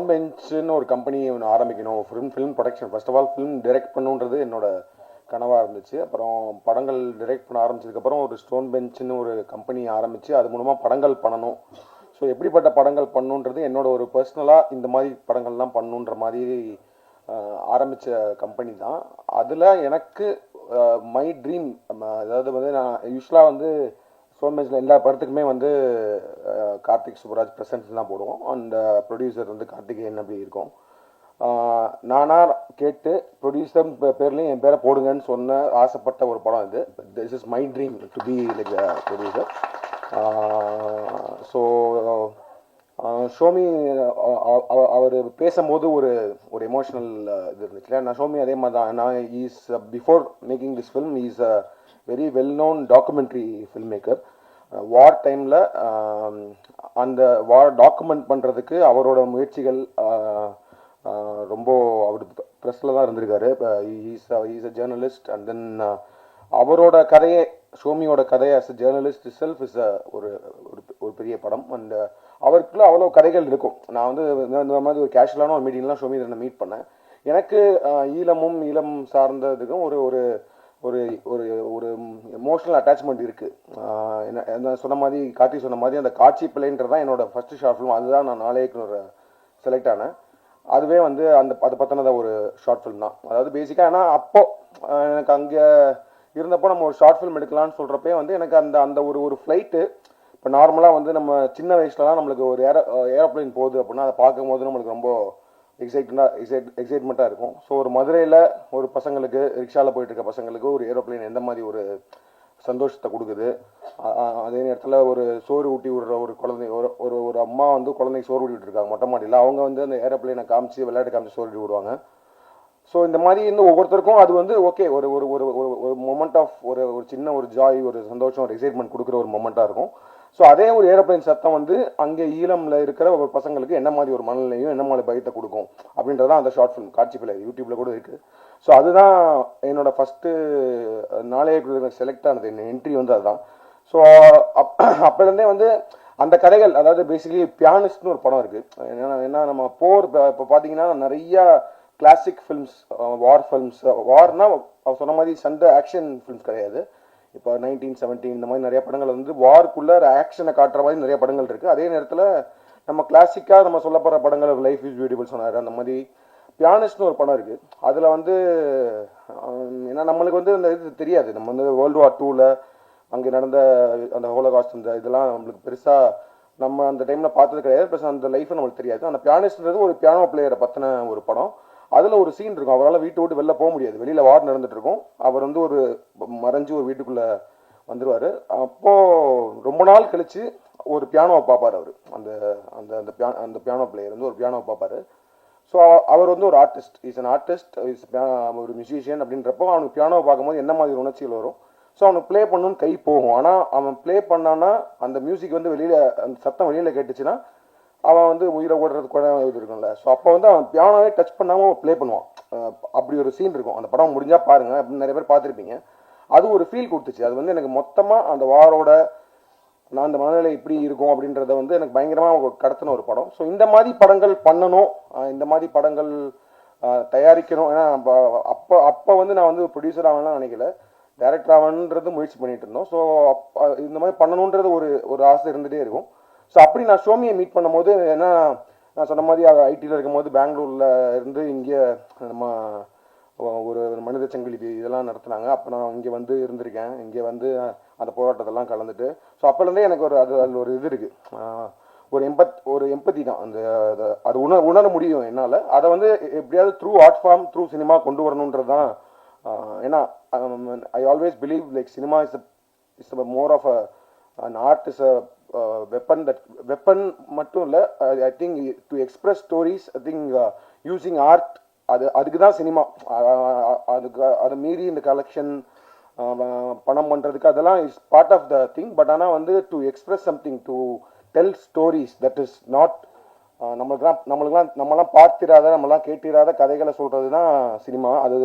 Stone பெஞ்சுன்னு ஒரு company ஒன்று ஆரம்பிக்கணும், film production. First of all film direct பண்ணுன்றது என்னோட கனவாக இருந்துச்சு. அப்புறம் படங்கள் டைரக்ட் பண்ண ஆரம்பிச்சதுக்கப்புறம் ஒரு ஸ்டோன் பெஞ்சுன்னு ஒரு கம்பெனி ஆரம்பித்து அது மூலமாக படங்கள் பண்ணணும். ஸோ எப்படிப்பட்ட படங்கள் பண்ணுன்றது என்னோட ஒரு பர்சனலாக இந்த மாதிரி படங்கள்லாம் பண்ணுன்ற மாதிரி ஆரம்பித்த கம்பெனி தான். அதில் எனக்கு மை ட்ரீம், அதாவது வந்து நான் யூஸ்வலாக வந்து ஸ்டோன் பெஞ்சில் எல்லா படத்துக்குமே வந்து கார்த்திக் சுப்ராஜ் ப்ரெசன்ஸ் தான் போடுவோம். அந்த ப்ரொடியூசர் வந்து கார்த்திகேயன் அப்படி இருக்கும். நானாக கேட்டு ப்ரொடியூசர் பேர்லேயும் என் பேரை போடுங்கன்னு சொன்ன ஆசைப்பட்ட ஒரு படம் இது. This is my dream to be like the producer. So Somi அவர் பேசும்போது ஒரு ஒரு எமோஷனல் இது இருந்துச்சு. நான் ஷோமி அதே மாதிரி தான். நான் is before making this film is a very well known documentary film maker. War டைமில் அந்த வார் டாக்குமெண்ட் பண்ணுறதுக்கு அவரோட முயற்சிகள் ரொம்ப அவர் ப்ரெஸ்ஸில் தான் இருந்திருக்காரு. Is a journalist. And then அவரோட கதையை, ஷோமியோட கதையை as a journalist self is ஒரு ஒரு பெரிய படம். அண்ட் அவருக்குள்ள அவ்வளோ கதைகள் இருக்கும். நான் வந்து இந்த மாதிரி ஒரு கேஷுவலான ஒரு மீட்டிங்லாம் ஷோமி நான் மீட் பண்ணேன். எனக்கு ஈழம் சார்ந்ததுக்கும் ஒரு ஒரு ஒரு ஒரு ஒரு எமோஷனல் அட்டாச்மெண்ட் இருக்குது. என்ன சொன்ன மாதிரி, கார்த்தி சொன்ன மாதிரி, அந்த காட்சி பிள்ளைன்றது தான் என்னோட ஃபர்ஸ்ட் ஷார்ட் ஃபிலிம். அதுதான் நான் நாளைக்கு செலக்ட் ஆனேன். அதுவே வந்து அதை பற்றினத ஒரு ஷார்ட் ஃபிலிம் தான். அதாவது பேசிக்காக ஏன்னா அப்போது எனக்கு அங்கே இருந்தப்போ நம்ம ஒரு ஷார்ட் ஃபிலிம் எடுக்கலான்னு சொல்கிறப்பே வந்து எனக்கு அந்த ஒரு ஃப்ளைட்டு, இப்போ நார்மலாக வந்து நம்ம சின்ன வயசுலலாம் நம்மளுக்கு ஒரு ஏரோப்ளைன் போகுது அப்படின்னா அதை பார்க்கும்போது நம்மளுக்கு ரொம்ப எக்ஸைட்மெண்ட்டாக இருக்கும். ஸோ ஒரு மதுரையில் ஒரு பசங்களுக்கு, ரிக்ஷாவில் போயிட்டு இருக்க பசங்களுக்கு ஒரு ஏரோப்ளைன் எந்த மாதிரி ஒரு சந்தோஷத்தை கொடுக்குது. அதே நேரத்தில் ஒரு சோறு ஊட்டி விடுற ஒரு குழந்தை, ஒரு ஒரு அம்மா வந்து குழந்தைக்கு சோறு ஊட்டி விட்டுருக்காங்க மொட்டை மாடியில். அவங்க வந்து அந்த ஏரோப்ளைனை காமிச்சு விளையாட்டு காமிச்சு சோறு ஊட்டி விடுவாங்க. ஸோ இந்த மாதிரி இன்னும் ஒவ்வொருத்தருக்கும் அது வந்து ஓகே ஒரு ஒரு ஒரு ஒரு மொமெண்ட் ஆஃப் ஒரு சின்ன ஒரு ஜாய், ஒரு சந்தோஷம், ஒரு எக்ஸைட்மெண்ட் கொடுக்குற ஒரு மொமெண்ட்டாக இருக்கும். ஸோ அதே ஒரு ஏரோப்ளைன் சத்தம் வந்து அங்கே ஈழமில் இருக்கிற ஒரு பசங்களுக்கு என்ன மாதிரி ஒரு மனநிலையும் என்ன மாதிரி பயத்தை கொடுக்கும் அப்படின்றதான் அந்த ஷார்ட் ஃபிலிம். காட்சி பிள்ளை யூடியூப்பில் கூட இருக்குது. ஸோ அதுதான் என்னோட ஃபஸ்ட்டு நாளைய செலக்ட் ஆனது, என்ன என்ட்ரி வந்து அதுதான். ஸோ அப்போலேருந்தே வந்து அந்த கதைகள், அதாவது பேசிக்கலி பியானிஸ்ட்னு ஒரு படம் இருக்குது. ஏன்னா நம்ம போர் இப்போ பார்த்தீங்கன்னா நிறையா கிளாசிக் ஃபிலிம்ஸ், வார் ஃபிலிம்ஸ், வார்னா அவர் சொன்ன மாதிரி சண்டை ஆக்ஷன் ஃபிலிம்ஸ் கிடையாது. இப்போ 1917 இந்த மாதிரி நிறைய படங்கள் வந்து வார்க்குள்ளே ஆக்ஷனை காட்டுற மாதிரி நிறைய படங்கள் இருக்குது. அதே நேரத்தில் நம்ம கிளாசிக்காக நம்ம சொல்லப்படுற படங்கள், லைஃப் இஸ் பியூட்டிஃபுல் சொன்னார், அந்த மாதிரி பியானிஸ்ட்னு ஒரு படம் இருக்குது. அதில் வந்து ஏன்னா நம்மளுக்கு வந்து அந்த இது தெரியாது. நம்ம வந்து வேர்ல்டு வார் 2ல் அங்கே நடந்த அந்த ஹோலோகாஸ்ட் இந்த இதெல்லாம் நம்மளுக்கு பெருசாக நம்ம அந்த டைமில் பார்த்தது கிடையாது. ப்ளஸ் அந்த லைஃப் நம்மளுக்கு தெரியாது. அந்த பியானிஸ்ட்ன்றது ஒரு பியானோ பிளேயரை பற்றின ஒரு படம். அதில் ஒரு சீன் இருக்கும். அவரால் வீட்டை விட்டு வெளில போக முடியாது, வெளியில் வார் நடந்துட்டு இருக்கும். அவர் வந்து ஒரு மறைஞ்சு ஒரு வீட்டுக்குள்ளே வந்துடுவார். அப்போது ரொம்ப நாள் கழித்து ஒரு பியானோவை பார்ப்பார் அவர். அந்த அந்த அந்த பியானோ பிளேயர் வந்து ஒரு பியானோவை பார்ப்பார். ஸோ அவர் வந்து ஒரு ஆர்டிஸ்ட், இஸ் அன் ஆர்டிஸ்ட், ஒரு மியூசிஷியன். அப்படின்றப்போ அவனுக்கு பியானோவை பார்க்கும்போது என்ன மாதிரி உணர்ச்சிகள் வரும். ஸோ அவனுக்கு ப்ளே பண்ணணும்னு கை போகும். ஆனால் அவன் ப்ளே பண்ணான்னா அந்த மியூசிக் வந்து வெளியில், அந்த சத்தம் வெளியில் கேட்டுச்சுன்னா அவன் வந்து உயிரை ஓடுறது கூட இது இருக்கும்ல. ஸோ அப்போ வந்து அவன் பியானோவே டச் பண்ணாமல் ப்ளே பண்ணுவான். அப்படி ஒரு சீன் இருக்கும். அந்த படம் முடிஞ்சால் பாருங்கள், அப்படின்னு நிறைய பேர் பார்த்துருப்பீங்க. அது ஒரு ஃபீல் கொடுத்துச்சு. அது வந்து எனக்கு மொத்தமாக அந்த வாரோட நான் அந்த மனநிலை இப்படி இருக்கும் அப்படின்றத வந்து எனக்கு பயங்கரமாக கடத்தின ஒரு படம். ஸோ இந்த மாதிரி படங்கள் பண்ணணும், இந்த மாதிரி படங்கள் தயாரிக்கணும். ஏன்னா அப்போ வந்து நான் வந்து ப்ரொடியூசர் ஆகணும்லாம் நினைக்கல, டைரக்டர் ஆகணுன்றது முயற்சி பண்ணிட்டு இருந்தோம். ஸோ இந்த மாதிரி பண்ணணுன்றது ஒரு ஆசை இருந்துகிட்டே இருக்கும். ஸோ அப்படி நான் ஷோமியை மீட் பண்ணும்போது, ஏன்னா நான் சொன்ன மாதிரி ஐடியில் இருக்கும்போது பெங்களூரில் இருந்து இங்கே நம்ம ஒரு மனித சங்கிலி இதெல்லாம் நடத்துனாங்க. அப்போ நான் இங்கே வந்து இருந்திருக்கேன். இங்கே வந்து அந்த போராட்டத்தெல்லாம் கலந்துட்டு. ஸோ அப்போலேருந்தே எனக்கு அதில் ஒரு இது இருக்குது, ஒரு எம்பத்தி தான். அது உணர முடியும் என்னால். அதை வந்து எப்படியாவது through art form, through cinema கொண்டு வரணுன்றது தான். ஏன்னா I always believe like cinema is more of an art is a weapon மட்டும் இல்லை. I think to express stories, I think using art, அதுக்கு தான் சினிமா. அதை மீறி இந்த கலெக்ஷன் பணம் பண்ணுறதுக்கு அதெல்லாம் is part of the thing. But ஆனால் வந்து to express something, to tell stories, that is not நம்மளாம் பார்த்திராத, நம்மளாம் கேட்டிராத கதைகளை சொல்கிறது தான் சினிமா. அது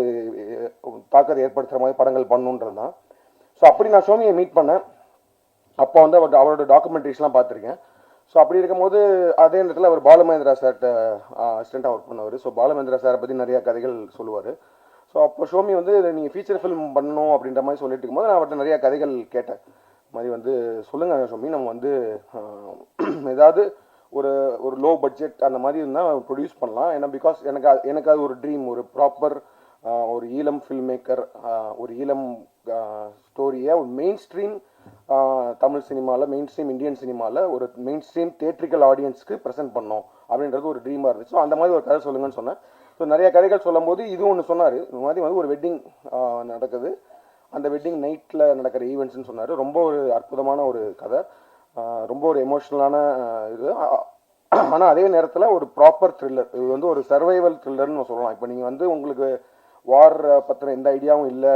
தாக்கத்தை ஏற்படுத்துகிற மாதிரி படங்கள் பண்ணணுன்றது தான். ஸோ அப்படி நான் ஷோமியை மீட் பண்ணேன். அப்போ வந்து அவரோட டாக்குமெண்ட்ரிஸ்லாம் பார்த்துருக்கேன். ஸோ அப்படி இருக்கும்போது அதே நேரத்தில் அவர் பாலுமகேந்திரா சார்கிட்ட அசிஸ்டண்ட்டாக ஒர்க் பண்ணவர். ஸோ பாலுமகேந்திரா சாரை பற்றி நிறையா கதைகள் சொல்லுவார். ஸோ அப்போ ஷோமி வந்து நீங்கள் ஃபீச்சர் ஃபிலிம் பண்ணணும் அப்படின்ற மாதிரி சொல்லிட்டு இருக்கும்போது நான் அவர்கிட்ட நிறையா கதைகள் கேட்டேன். மாதிரி வந்து சொல்லுங்கள் ஷோமி, நம்ம வந்து ஏதாவது ஒரு ஒரு லோ பட்ஜெட் அந்த மாதிரி இருந்தால் ப்ரொடியூஸ் பண்ணலாம். ஏன்னா பிகாஸ் எனக்கு அது ஒரு ட்ரீம், ஒரு ப்ராப்பர் ஒரு ஈழம் ஃபில்ம் மேக்கர், ஒரு ஈழம் ஸ்டோரியை ஒரு மெயின் ஸ்ட்ரீம் தமிழ் சினிமாவில், மெயின் ஸ்ட்ரீம் இந்தியன் சினிமாவில் ஒரு மெயின் ஸ்ட்ரீம் தியேட்ரிக்கல் ஆடியன்ஸ்க்கு ப்ரெசென்ட் பண்ணோம் அப்படின்றது ஒரு ட்ரீமாக இருந்துச்சு. ஸோ அந்த மாதிரி ஒரு கதை சொல்லுங்கன்னு சொன்னேன். ஸோ நிறைய கதைகள் சொல்லும் போது இது ஒன்று சொன்னார். இந்த மாதிரி வந்து ஒரு வெட்டிங் நடக்குது, அந்த வெட்டிங் நைட்டில் நடக்கிற ஈவெண்ட்ஸ்னு சொன்னார். ரொம்ப ஒரு அற்புதமான ஒரு கதை, ரொம்ப ஒரு எமோஷ்னலான இது. ஆனால் அதே நேரத்தில் ஒரு ப்ராப்பர் த்ரில்லர். இது வந்து ஒரு சர்வைவல் த்ரில்லர்னு சொல்லலாம். இப்போ நீங்கள் வந்து உங்களுக்கு வார் பற்றின எந்த ஐடியாவும் இல்லை,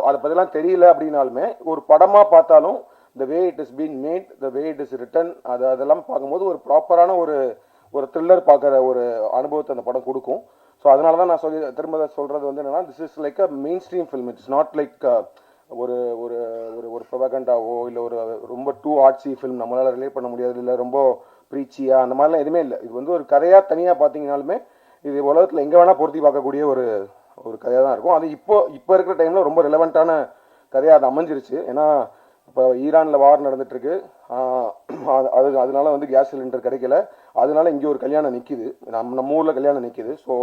அதை பற்றிலாம் தெரியல அப்படின்னாலுமே ஒரு படமாக பார்த்தாலும் the way it is been made, the way it is written, அதெல்லாம் பார்க்கும்போது ஒரு ப்ராப்பரான ஒரு த்ரில்லர் பார்க்குற ஒரு அனுபவத்தை அந்த படம் கொடுக்கும். ஸோ அதனால தான் நான் திரும்ப சொல்கிறது வந்து என்னென்னா, this is like a main stream film. It's not like ஒரு ஒரு ஒரு ஒரு ப்ரொபகண்டாவோ இல்லை ஒரு ரொம்ப டூ ஆர்ட்ஸி ஃபில்ம் நம்மளால் ரிலேட் பண்ண முடியாது, இல்லை ரொம்ப ப்ரீச்சியாக அந்த மாதிரிலாம் எதுவுமே இல்லை. இது வந்து ஒரு கதையாக தனியாக பார்த்தீங்கனாலுமே இது உலகத்தில் எங்கே வேணால் பொருத்தி பார்க்கக்கூடிய ஒரு கதையாக தான் இருக்கும். அது இப்போ இருக்கிற டைமில் ரொம்ப ரிலவெண்ட்டான கதையாக அது அமைஞ்சிருச்சு. ஏன்னா இப்போ ஈரானில் வார் நடந்துட்டுருக்கு, அதனால வந்து கேஸ் சிலிண்டர் கிடைக்கல, அதனால இங்கே ஒரு கல்யாணம் நிற்கிது, நம்ம ஊரில் கல்யாணம் நிற்கிது. ஸோ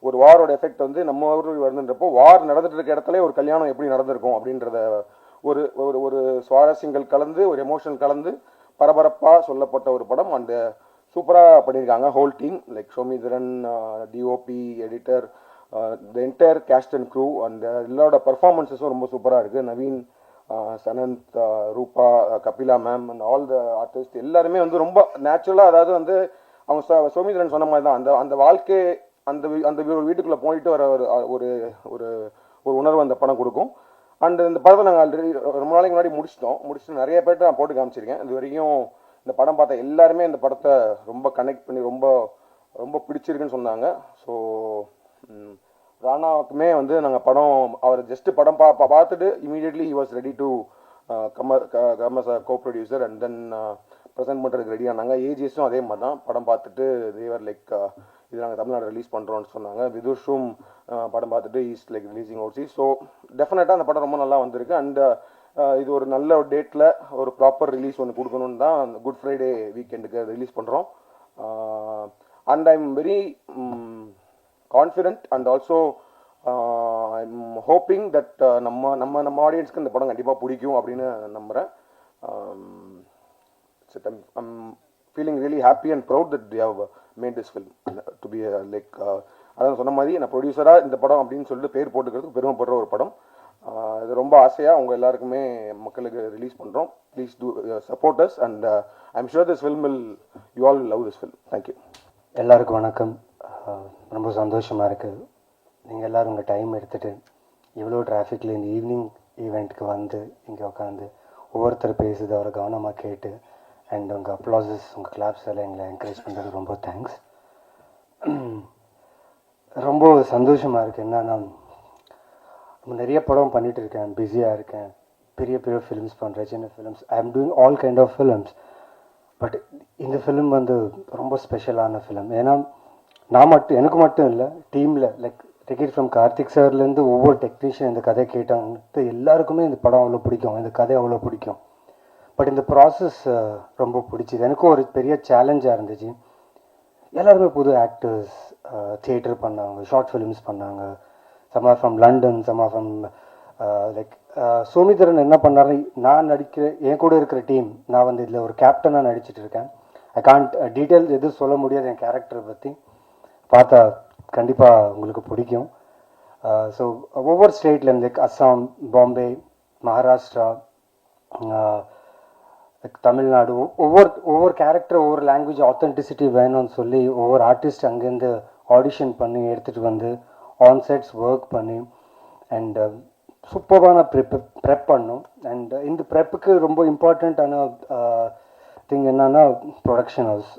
ஒரு வாரோட எஃபெக்ட் வந்து நம்ம ஊருக்கு வருதுன்றப்போ வார் நடந்துட்டு இருக்க இடத்துல ஒரு கல்யாணம் எப்படி நடந்திருக்கும் அப்படின்றத ஒரு ஒரு சுவாரஸ்யங்கள் கலந்து ஒரு எமோஷன் கலந்து பரபரப்பாக சொல்லப்பட்ட ஒரு படம். அந்த சூப்பராக பண்ணியிருக்காங்க whole team, like Somitharan, DOP, editor, the entire cast and crew. அந்த எல்லாரோட பர்ஃபார்மன்ஸஸும் ரொம்ப சூப்பராக இருக்குது. Naveen, Sananth, Roopa, Kapila ma'am and all the artist எல்லாருமே வந்து ரொம்ப நேச்சுரலாக, அதாவது வந்து அவங்க சோமிதரன் சொன்ன மாதிரி தான் அந்த வாழ்க்கை அந்த வீட்டுக்குள்ளே போயிட்டு வர ஒரு ஒரு ஒரு உணர்வு அந்த படம் கொடுக்கும். அண்ட் இந்த படத்தை நாங்கள் ஆல்ரெடி ரொம்ப நாளைக்கு முன்னாடி முடிச்சுட்டு நிறைய பேர்ட்டு நான் போட்டு காமிச்சிருக்கேன். இது வரைக்கும் இந்த படம் பார்த்த எல்லாருமே இந்த படத்தை ரொம்ப கனெக்ட் பண்ணி ரொம்ப ரொம்ப பிடிச்சிருக்குன்னு சொன்னாங்க. ஸோ ராணாவுக்குமே வந்து நாங்கள் படம் அவர் ஜஸ்ட்டு படம் பார்த்துட்டு immediately he was ready to come as a co producer and then present பண்ணுறதுக்கு ரெடி ஆனாங்க. ஏஜிஎஸும் அதே மாதிரி தான் படம் பார்த்துட்டு தேவர் லைக் இது நாங்கள் தமிழ்நாடு ரிலீஸ் பண்ணுறோன்னு சொன்னாங்க. விதுஷும் படம் பார்த்துட்டு ஈஸ்ட் லைக் ரிலீஸிங் ஓசி. ஸோ டெஃபினட்டாக அந்த படம் ரொம்ப நல்லா வந்திருக்கு. அண்ட் இது ஒரு நல்ல ஒரு டேட்டில் ஒரு ப்ராப்பர் ரிலீஸ் ஒன்று கொடுக்கணுன்னு தான் அந்த குட் ஃப்ரைடே வீக்கெண்டுக்கு ரிலீஸ் பண்ணுறோம். And I am very confident and also I am hoping that நம்ம ஆடியன்ஸ்க்கு இந்த படம் கண்டிப்பாக பிடிக்கும் அப்படின்னு நம்புகிறேன். I'm feeling really happy and proud that we have made this film to be like அதான் சொன்ன மாதிரி நான் ப்ரொடியூசராக இந்த படம் அப்படின்னு சொல்லிட்டு பேர் போட்டுக்கிறதுக்கு பெருமைப்படுற ஒரு படம். இது ரொம்ப ஆசையாக அவங்க எல்லாருக்குமே மக்களுக்கு ரிலீஸ் பண்ணுறோம். Please do support us and I am sure this film will you all love this film. Thank you. எல்லாருக்கும் வணக்கம். ரொம்ப சந்தோஷமாக இருக்குது நீங்கள் எல்லோரும் உங்கள் டைம் எடுத்துகிட்டு இவ்வளோ டிராஃபிக்கில் இந்த ஈவினிங் ஈவெண்ட்டுக்கு வந்து இங்கே உட்காந்து ஒவ்வொருத்தர் பேசுது அவரை கவனமாக கேட்டு அண்ட் உங்கள் அப்ளாசஸ் உங்கள் கிளாப்ஸ் எல்லாம் எங்களை என்கரேஜ் பண்ணுறது ரொம்ப தேங்க்ஸ். ரொம்ப சந்தோஷமாக இருக்குது. என்னன்னா நிறைய படம் பண்ணிகிட்டு இருக்கேன், பிஸியாக இருக்கேன், பெரிய பெரிய ஃபிலிம்ஸ் பண்ணுறேன், சின்ன films, I am doing all kind of films. But இந்த ஃபிலிம் வந்து ரொம்ப ஸ்பெஷலான ஃபிலிம். ஏன்னா எனக்கு மட்டும் இல்லை, டீமில் லைக் டிக்கெட் ஃப்ரம் கார்த்திக் சார்லேருந்து ஒவ்வொரு டெக்னீஷியன் இந்த கதை கேட்டாங்க எல்லாருக்குமே இந்த படம் அவ்வளோ பிடிக்கும், இந்த கதை அவ்வளோ பிடிக்கும். பட் இந்த ப்ராசஸ் ரொம்ப பிடிச்சிது. எனக்கும் ஒரு பெரிய சேலஞ்சாக இருந்துச்சு. எல்லாருமே புது ஆக்டர்ஸ், தியேட்டர் பண்ணாங்க, ஷார்ட் ஃபிலிம்ஸ் பண்ணாங்க, some are from London, some are from like Somitharan என்ன பண்ணாரு, நான் என் கூட இருக்கிற டீம், நான் வந்து இதில் ஒரு கேப்டனாக நடிச்சிட்டு இருக்கேன். ஐ கான்ட் டீட்டெயில்ஸ் எதுவும் சொல்ல முடியாது என் கேரக்டரை பற்றி, பார்த்தா கண்டிப்பாக உங்களுக்கு பிடிக்கும். ஸோ ஒவ்வொரு ஸ்டேட்லேருந்து லைக் அஸ்ஸாம், பாம்பே, மகாராஷ்டிரா, தமிழ்நாடு, ஒவ்வொரு கேரக்டர் ஒவ்வொரு லாங்குவேஜ் ஆத்தென்டிசிட்டி வேணும்னு சொல்லி ஒவ்வொரு ஆர்டிஸ்ட் அங்கேருந்து ஆடிஷன் பண்ணி எடுத்துகிட்டு வந்து ஆன்சைட்ஸ் ஒர்க் பண்ணி அண்ட் சூப்பரான ப்ரெப் பண்ணும். அண்ட் இந்த ப்ரெப்புக்கு ரொம்ப இம்பார்ட்டண்ட்டான திங் என்னன்னா ப்ரொடக்ஷன் ஹவுஸ்.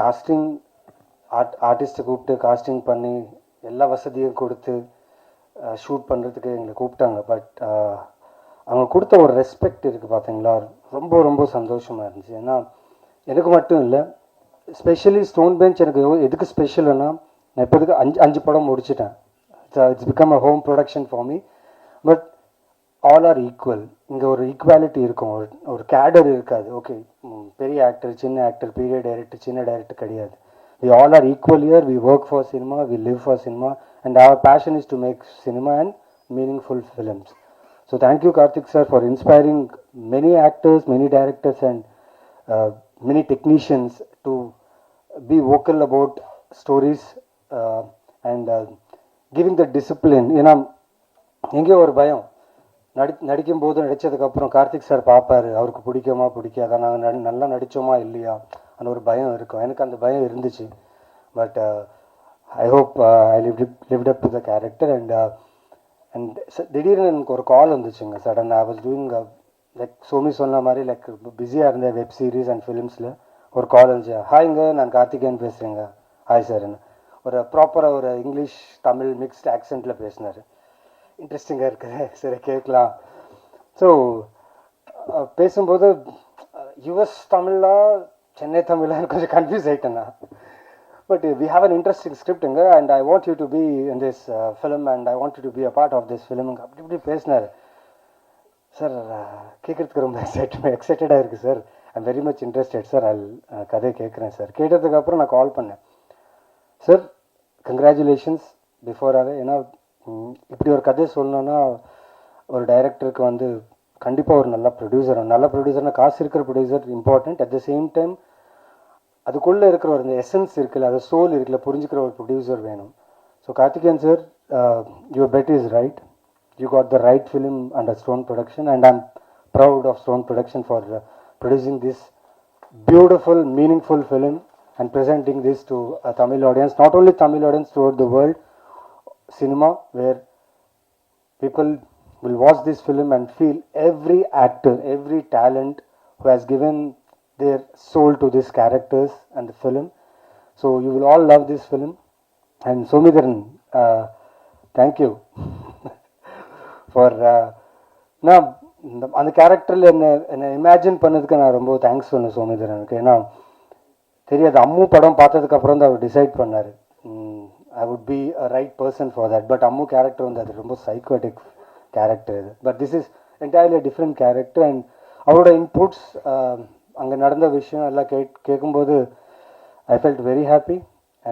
காஸ்டிங் ஆர்டிஸ்ட்டை கூப்பிட்டு காஸ்டிங் பண்ணி எல்லா வசதியும் கொடுத்து ஷூட் பண்ணுறதுக்கு எங்களை கூப்பிட்டாங்க. பட் அவங்க கொடுத்த ஒரு ரெஸ்பெக்ட் இருக்குது பார்த்தீங்களா, ரொம்ப ரொம்ப சந்தோஷமாக இருந்துச்சு. ஏன்னா எனக்கு மட்டும் இல்லை, ஸ்பெஷலி ஸ்டோன் பெஞ்ச் எனக்கு எதுக்கு ஸ்பெஷல்னா, நான் இப்போதுக்கு அஞ்சு படம் முடிச்சிட்டேன். It's become a home production for me. But all are equal. இங்கே ஒரு ஈக்குவாலிட்டி இருக்கும், ஒரு கேடர் இருக்காது. ஓகே, பெரிய ஆக்டர், சின்ன ஆக்டர், பெரிய டைரக்டர், சின்ன டைரக்டர் கிடையாது. We all are equal here. We work for cinema, we live for cinema, and our passion is to make cinema and meaningful films. So thank you, Karthik sir, for inspiring many actors, many directors, and many technicians to be vocal about stories and giving the discipline. ஏன்னா எங்கேயோ ஒரு பயம், நடிக்கும் போது நடித்ததுக்கப்புறம் Karthik sir பார்ப்பாரு, அவருக்கு பிடிக்குமா பிடிக்காதா, நாங்கள் நல்லா நடித்தோமா இல்லையா அந்த ஒரு பயம் இருக்கும். எனக்கு அந்த பயம் இருந்துச்சு. But I hope I lived up to the character. And திடீர்னு எனக்கு ஒரு கால் வந்துச்சுங்க sudden. I was doing like Somi சொன்ன மாதிரி லைக் பிஸியாக இருந்தேன் வெப் சீரிஸ் அண்ட் ஃபிலிம்ஸில். ஒரு கால் வந்துச்சு, ஹாய்ங்க நான் கார்த்திகேயன் பேசுகிறேங்க. ஹாய் சார்ன்னு ஒரு ப்ராப்பராக ஒரு இங்கிலீஷ் தமிழ் மிக்ஸ்ட் ஆக்சென்ட்டில் பேசினார். இன்ட்ரெஸ்டிங்காக இருக்குது, சரி கேட்கலாம். ஸோ பேசும்போது யுஎஸ் தமிழா சென்னை தமிழான்னு கொஞ்சம் கன்ஃபியூஸ் ஆகிட்டேண்ணா. But we have an interesting ஸ்கிரிப்டுங்க and I want you to be in this film and I want you to be a part of this ஃபிலிமுங்க அப்படி இப்படி பேசினார். சார் கேட்குறதுக்கு ரொம்ப எக்ஸைட்டடாக இருக்குது sir. I'm very much interested sir. கதையை கேட்குறேன் சார். கேட்டதுக்கப்புறம் நான் கால் பண்ணேன். சார் கங்க்ராச்சுலேஷன்ஸ் பிஃபோராகவே. ஏன்னா இப்படி ஒரு கதை சொல்லணுன்னா ஒரு டைரக்டருக்கு வந்து கண்டிப்பாக ஒரு நல்ல ப்ரொடியூசர்னால் காசு இருக்கிற producer important. At the same time அதுக்குள்ளே இருக்கிற ஒரு எசன்ஸ் இருக்குல்ல, அது சோல் இருக்குல்ல, புரிஞ்சுக்கிற ஒரு ப்ரொடியூசர் வேணும். So Karthikeyan sir, your bet is right. You got the right film under Stone production and I'm proud of Stone production for producing this beautiful, meaningful film and presenting this to a Tamil audience, not only Tamil audience, throughout the world cinema, where people will watch this film and feel every actor, every talent who has given their soul to these characters and the film. So you will all love this film. And Somidharan, thank you for now அந்த கேரக்டரில் என்னை imagine பண்ணதுக்கு நான் ரொம்ப thanks சொன்னேன் சோமிதரனுக்கு. ஏன்னா தெரியாது, அம்மு படம் பார்த்ததுக்கப்புறம் தான் அவர் டிசைட் பண்ணார் I would be a right person for that. But Ammu character வந்து அது ரொம்ப சைக்கோட்டிக் கேரக்டர் இது. But this is entirely different character. And அவரோட இன்புட்ஸ், அங்கே நடந்த விஷயம் எல்லாம் கேட்கும்போது I felt very happy.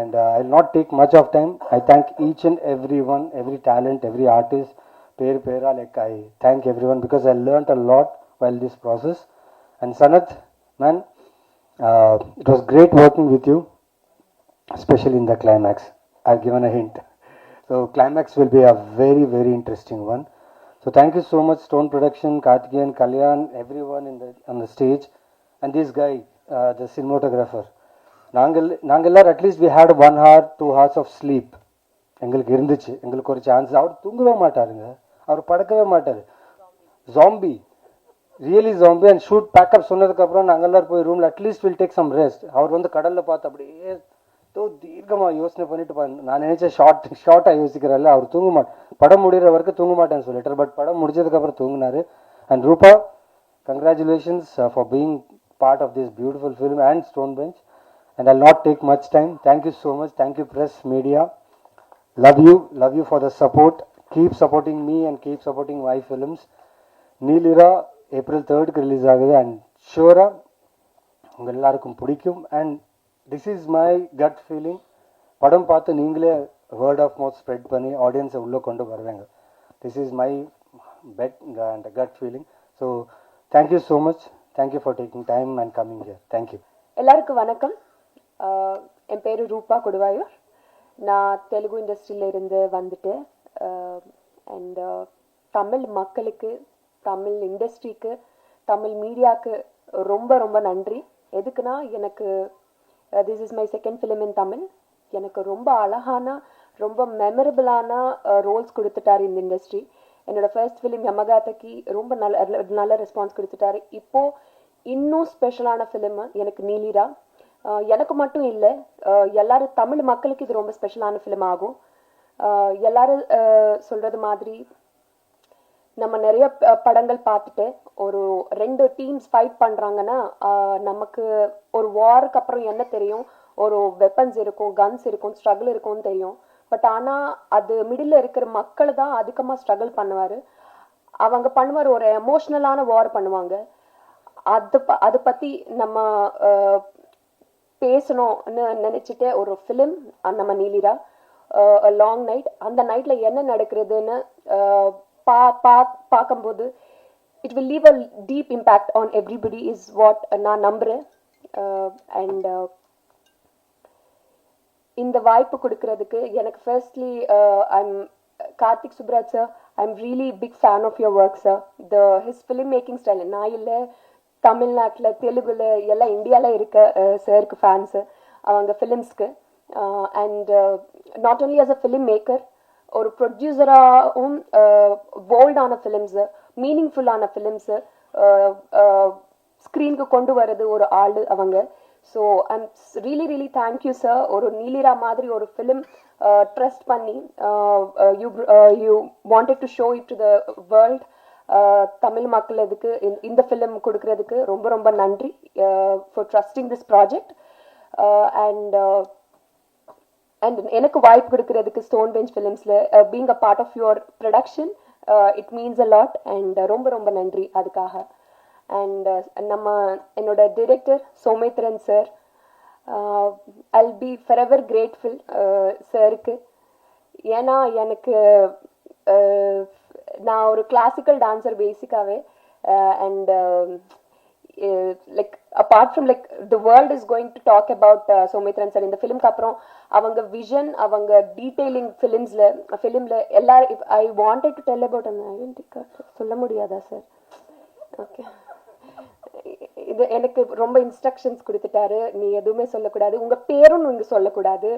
And I will not take much of time. I thank each and every one, every talent, every artist. Pera, like I thank everyone because I learnt a lot while this process. And Sanath, man, it was great working with you, especially in the climax. I've given a hint. So climax will be a very, very interesting one. So thank you so much, Stone Production, Karthikeyan, Kalyan, everyone on the stage, and this guy, the cinematographer. Nangallar, at least we had 1 hour, 2 hours of sleep. எங்களுக்கு இருந்துச்சு, எங்களுக்கு ஒரு chance. அவர் தூங்கவே மாட்டாருங்க, அவர் படுக்கவே மாட்டார். Zombie, really zombie. And shoot pack up சொன்னதுக்கப்புறம் நாங்கள் எல்லாரும் போய் ரூமில் at least will take some rest. அவர் வந்து கடலில் பார்த்து அப்படியே தீர்க்கமாக யோசனை பண்ணிட்டு நான் நினைச்சேன் ஷார்ட்டாக யோசிக்கிறாரு. அவர் தூங்க மாட்டேன், படம் முடிகிற வரைக்கும் தூங்க மாட்டேன்னு சொல்லிட்டார். பட் படம் முடிச்சதுக்கப்புறம் தூங்கினார். And Rupa, congratulations for being part of this beautiful film and Stone Bench. And I'll not take much time. Thank you so much. Thank you press, media. Love you for the support. Keep supporting me and keep supporting my films. நீலிரா April 3rd release ஆகுது. And ஷூராக உங்கள் எல்லாருக்கும் பிடிக்கும். And this is my cut feeling. படம் பார்த்து நீங்களே word of mouth spread பண்ணி ஆடியன்ஸை உள்ளே கொண்டு வருவாங்க. This is my bet and gut feeling. So thank you so much. Thank you for taking time and coming here. Thank you. எல்லாருக்கும் வணக்கம். என் பேர் ரூபா கொடுவாயூர். நான் தெலுங்கு இண்டஸ்ட்ரியில இருந்து வந்துட்டு அண்ட் தமிழ் மக்களுக்கு, தமிழ் இண்டஸ்ட்ரிக்கு, தமிழ் மீடியாவுக்கு ரொம்ப ரொம்ப நன்றி. எதுக்குன்னா, எனக்கு this is my second film in Tamil. எனக்கு ரொம்ப அழகான, ரொம்ப மெமரபிளான ரோல்ஸ் கொடுத்துட்டாரு இந்த இண்டஸ்ட்ரி. என்னோட ஃபர்ஸ்ட் ஃபிலிம் யமகாதக்கு ரொம்ப நல்ல ரெஸ்பான்ஸ் கொடுத்துட்டாரு. இப்போது இன்னும் ஸ்பெஷலான ஃபிலிம் எனக்கு நீலிரா. எனக்கு மட்டும் இல்லை, எல்லாரும் தமிழ் மக்களுக்கு இது ரொம்ப ஸ்பெஷலான ஃபிலிம் ஆகும். எல்லாரும் சொல்கிறது மாதிரி நம்ம நிறைய படங்கள் பார்த்துட்டு ஒரு 2 டீம்ஸ் ஃபைட் பண்ணுறாங்கன்னா நமக்கு ஒரு வாருக்கு அப்புறம் என்ன தெரியும், ஒரு வெப்பன்ஸ் இருக்கும், கன்ஸ் இருக்கும், ஸ்ட்ரகிள் இருக்கும்னு தெரியும். பட் ஆனால் அது மிடில் இருக்கிற மக்கள் தான் அதிகமாக ஸ்ட்ரகிள் பண்ணுவார். அவங்க பண்ணுவார் ஒரு எமோஷ்னலான வார் பண்ணுவாங்க. அதை பற்றி நம்ம பேசணும்னு நினச்சிட்டு ஒரு ஃபிலிம் நம்ம நீலிரா லாங் நைட். அந்த நைட்டில் என்ன நடக்கிறதுன்னு பார்க்கும்போது it will leave a deep impact on everybody is what நான் நம்புகிறேன். அண்ட் இந்த வாய்ப்பு கொடுக்கறதுக்கு எனக்கு firstly I'm Karthik Subbaraj sir, I'm really big fan of your work sir. His film making style நான் இல்லை, தமிழ்நாட்டில் தெலுங்குல எல்லாம் இந்தியாவில் இருக்க சாருக்கு ஃபேன்ஸு அவங்க ஃபிலிம்ஸ்க்கு. And not only as a film maker, ஒரு ப்ரொடியூசராகவும் போல்டான ஃபிலிம்ஸு, மீனிங்ஃபுல்லான ஃபிலிம்ஸு ஸ்க்ரீனுக்கு கொண்டு வர்றது ஒரு ஆள் அவங்க. So I'm really thank you sir. ஒரு நீலிரா மாதிரி ஒரு ஃபிலிம் ட்ரஸ்ட் பண்ணி you wanted to show it to the world. Tamil மக்கள் இதுக்கு இந்த ஃபிலிம் கொடுக்கறதுக்கு ரொம்ப ரொம்ப நன்றி for trusting this project. And எனக்கு வாய்ப்பு கொடுக்கறதுக்கு ஸ்டோன் பெஞ்ச் ஃபிலிம்ஸில் being a part of your production it means a lot. And ரொம்ப ரொம்ப நன்றி அதுக்காக. அண்ட் என்னோட director Somethran sir, I'll be forever grateful சாருக்கு. ஏன்னா எனக்கு நான் ஒரு கிளாசிக்கல் டான்சர் பேசிக்காகவே. And like apart from like the world is going to talk about Somethran sir. இந்த ஃபிலிம்க்கு அப்புறம் அவங்க விஷன், அவங்க டீட்டெயிலிங் ஃபிலிமில் எல்லாரும் I wanted to tell about அந்த ஐடென்டி கார்டு சொல்ல முடியாதா சார்? ஓகே, இது எனக்கு ரொம்ப இன்ஸ்ட்ரக்ஷன்ஸ் கொடுத்துட்டாரு. நீ எதுவுமே சொல்லக்கூடாது, உங்கள் பேரும் நீங்கள் சொல்லக்கூடாது